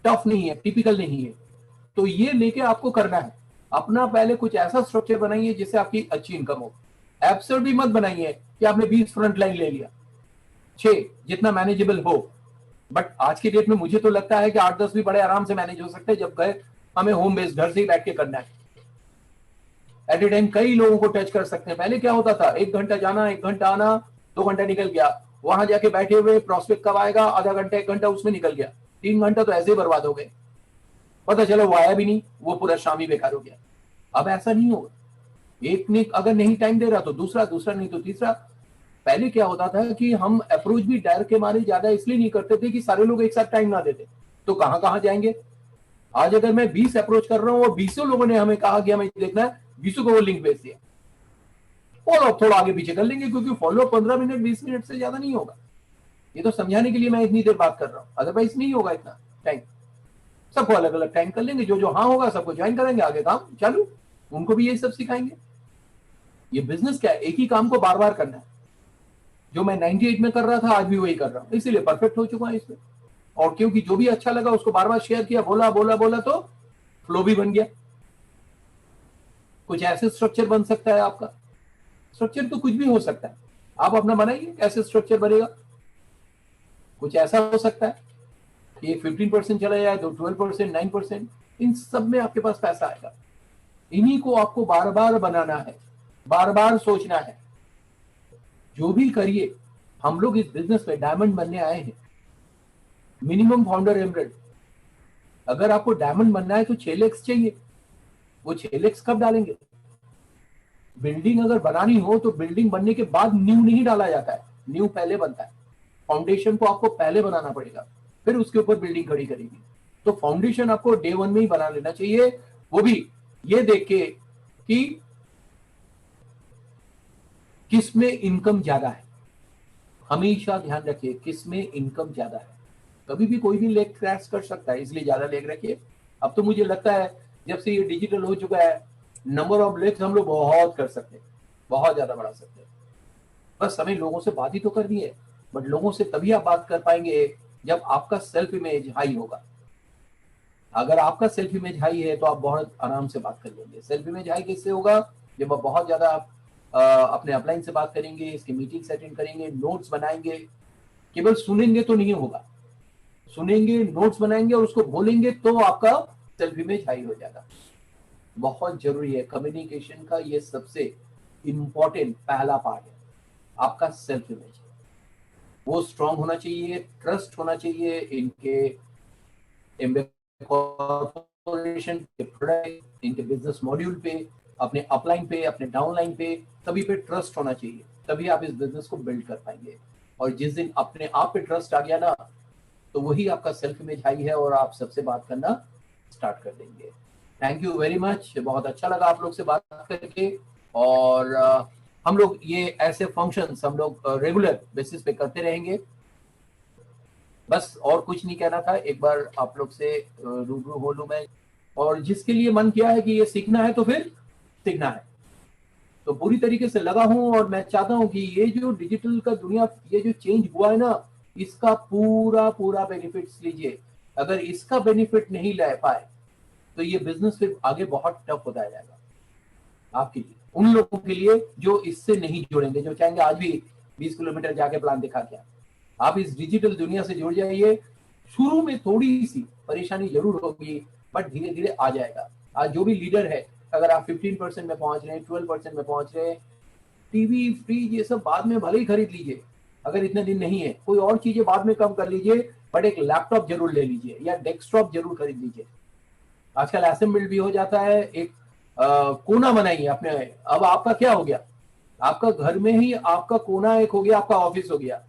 टफ नहीं है, टिपिकल नहीं है। तो ये लेके आपको करना है। अपना पहले कुछ ऐसा स्ट्रक्चर बनाइए जिससे आपकी अच्छी इनकम हो। एब्सर्ड भी मत बनाइए कि आपने 20 फ्रंट लाइन ले लिया, 6, जितना मैनेजेबल हो। बट आज की डेट में मुझे तो लगता है कि 8-10 भी बड़े आराम से मैनेज हो सकते हैं, जब गए हमें होम बेस्ड घर से ही बैठ के करना है। एट ए टाइम कई लोगों को टच कर सकते हैं। पहले क्या होता था, 1 घंटा जाना, 1 घंटा आना, 2 घंटा निकल गया, वहां जाके बैठे हुए प्रोस्पेक्ट कब आएगा, आधा घंटा 1 घंटा उसमें निकल गया, 3 घंटा तो ऐसे ही बर्बाद हो गए, पता चला वो आया भी नहीं, वो पूरा शाम ही बेकार हो गया। अब ऐसा नहीं होगा। एक ने अगर नहीं टाइम दे रहा तो दूसरा, दूसरा नहीं तो तीसरा। पहले क्या होता था कि हम अप्रोच भी डर के मारे ज्यादा इसलिए नहीं करते थे कि सारे लोग एक साथ टाइम ना देते, तो कहां कहां जाएंगे। आज अगर मैं 20 अप्रोच कर रहा हूं और 20 लोगों ने हमें कहा कि हमें देखना है, 20 को वो लिंक भेज दिया, फॉलो अप थोड़ा आगे पीछे कर लेंगे, क्योंकि फॉलो 15 मिनट 20 मिनट से ज्यादा नहीं होगा। ये तो समझाने के लिए मैं इतनी देर बात कर रहा हूं, अदरवाइज नहीं होगा इतना टाइम। सबको अलग अलग टाइम कर लेंगे, जो जो हाँ होगा सबको ज्वाइन करेंगे, आगे काम चालू, उनको भी यही सब सिखाएंगे। ये बिजनेस क्या है, एक ही काम को बार बार करना है। जो मैं 98 में कर रहा था आज भी वही कर रहा हूं, इसीलिए परफेक्ट हो चुका है इसमें। और क्योंकि जो भी अच्छा लगा उसको बार बार शेयर किया, बोला बोला बोला, तो फ्लो भी बन गया। कुछ ऐसे स्ट्रक्चर बन सकता है आपका। स्ट्रक्चर तो कुछ भी हो सकता है, आप अपना बनाइए कैसे स्ट्रक्चर बनेगा। कुछ ऐसा हो सकता है कि 15% चला जाए तो 12%, 9%, इन सब में आपके पास पैसा आएगा। इन्हीं को आपको बार बार बनाना है, बार बार सोचना है। जो भी करिए, हम लोग इस बिजनेस में डायमंड बनने आए हैं, मिनिमम फाउंडर एमरेल्ड। अगर आपको डायमंड बनना है तो 6 लाख चाहिए। वो 6 लाख कब डालेंगे। बिल्डिंग अगर बनानी हो तो बिल्डिंग बनने के बाद नींव नहीं डाला जाता है, नींव पहले बनता है। फाउंडेशन को आपको पहले बनाना पड़ेगा, फिर उसके ऊपर बिल्डिंग खड़ी करेगी। तो फाउंडेशन आपको डे वन में ही बना लेना चाहिए, वो भी ये देख के कि किस में इनकम ज्यादा है। हमेशा ध्यान रखिए किस में इनकम ज्यादा है। कभी भी कोई भी लेग क्रैश कर सकता है, इसलिए ज्यादा लेग रखिए। अब तो मुझे लगता है जब से ये डिजिटल हो चुका है, नंबर ऑफ लेग्स हम लोग बहुत कर सकते हैं, बहुत ज्यादा बढ़ा सकते हैं। बस हमें लोगों से बात ही तो करनी है। बट लोगों से तभी आप बात कर पाएंगे जब आपका सेल्फ इमेज हाई होगा। अगर आपका सेल्फ इमेज हाई है तो आप बहुत आराम से बात कर लेंगे। सेल्फ इमेज हाई कैसे होगा, जब आप बहुत ज्यादा अपने अपलाइन से बात करेंगे, इसकी मीटिंग अटेंड करेंगे, नोट्स बनाएंगे। केवल सुनेंगे तो नहीं होगा, सुनेंगे, नोट्स बनाएंगे और उसको बोलेंगे, तो आपका सेल्फ इमेज हाई हो जाएगा। बहुत जरूरी है कम्युनिकेशन का, ये सबसे इंपॉर्टेंट पहला पार्ट है। आपका सेल्फ इमेज वो स्ट्रांग होना चाहिए, ट्रस्ट होना चाहिए इनके कॉर्पोरेशन के प्रोडक्ट, इनके बिजनेस मॉड्यूल पे, अपने अपलाइन पे, अपने डाउनलाइन पे, सभी पे ट्रस्ट होना चाहिए। तभी आप इस बिजनेस को बिल्ड कर पाएंगे। और जिस दिन अपने आप पे ट्रस्ट आ गया ना, तो वही आपका सेल्फ इमेज हाई है और आप सबसे बात करना स्टार्ट कर देंगे। थैंक यू वेरी मच, बहुत अच्छा लगा आप लोग से बात करके। और हम लोग ये ऐसे फंक्शंस हम लोग रेगुलर बेसिस पे करते रहेंगे। बस और कुछ नहीं कहना था, एक बार आप लोग से रूबरू हो लूं मैं। और जिसके लिए मन किया है कि ये सीखना है तो फिर सीखना है, तो पूरी तरीके से लगा हूं। और मैं चाहता हूं कि ये जो डिजिटल का दुनिया, ये जो चेंज हुआ है ना, इसका पूरा पूरा बेनिफिट्स लीजिए। अगर इसका बेनिफिट नहीं ले पाए तो ये बिजनेस फिर आगे बहुत टफ होता जाएगा आपके लिए, उन लोगों के लिए जो इससे नहीं जुड़ेंगे, जो चाहेंगे आज भी 20 किलोमीटर जाके प्लान दिखा के। आप इस डिजिटल दुनिया से जुड़ जाइए। शुरू में थोड़ी सी परेशानी जरूर होगी, बट धीरे धीरे आ जाएगा। आज जो भी लीडर है, अगर आप 15% में पहुंच रहे हैं, 12% में पहुंच रहे हैं, टीवी, फ्रिज, ये सब बाद में भले ही खरीद लीजिए, अगर इतने दिन नहीं है, कोई और चीजें बाद में कम कर लीजिए, बट एक लैपटॉप जरूर ले लीजिए या डेस्कटॉप जरूर खरीद लीजिए। आजकल असेंबल्ड भी हो जाता है। एक कोना बनाइए अपने। अब आपका क्या हो गया, आपका घर में ही आपका कोना एक हो गया, आपका ऑफिस हो गया।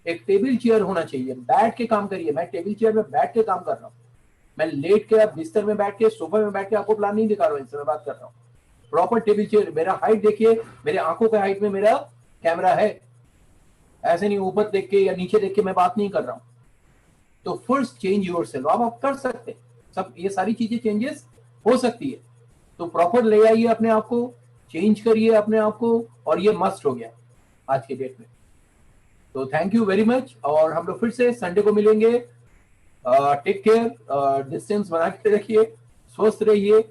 एक टेबल चेयर होना चाहिए, बैठ के काम करिए। मैं टेबल चेयर में बैठ के काम कर रहा हूँ, मैं लेट के, अब बिस्तर में बैठ के, सोफे में बैठ के आपको प्लान नहीं दिखा रहा हूँ, इनसे मैं बात कर रहा हूँ। प्रॉपर टेबल चेयर, मेरा हाइट देखिए, मेरे आंखों के हाइट में मेरा कैमरा है। ऐसे नहीं ऊपर देख के या नीचे देख के मैं बात नहीं कर रहा हूँ। तो फर्स्ट चेंज योरसेल्फ, आप कर सकते हैं, सब ये सारी चीजें चेंजेस हो सकती है, तो प्रॉपर ले आइए अपने आप को, चेंज करिए अपने आप को, और ये मस्ट हो गया आज के डेट में। तो थैंक यू वेरी मच, और हम लोग फिर से संडे को मिलेंगे। टेक केयर, डिस्टेंस बना के रखिए, स्वस्थ रहिए,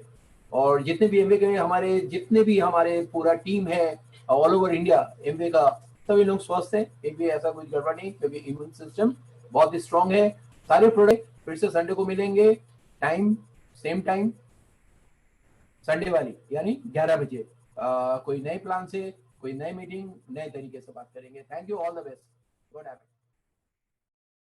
और जितने भी एमवे के हमारे, जितने भी हमारे पूरा टीम है ऑल ओवर इंडिया एमवे का, सभी लोग स्वस्थ हैं, एक भी ऐसा कोई गड़बड़ नहीं, क्योंकि इम्यून सिस्टम बहुत ही स्ट्रांग है। सारे प्रोडक्ट फिर से संडे को मिलेंगे, टाइम सेम टाइम संडे वाली, यानी 11 बजे। कोई नए प्लान से, कोई नए मीटिंग, नए तरीके से बात करेंगे। Thank you, all the best, good habit.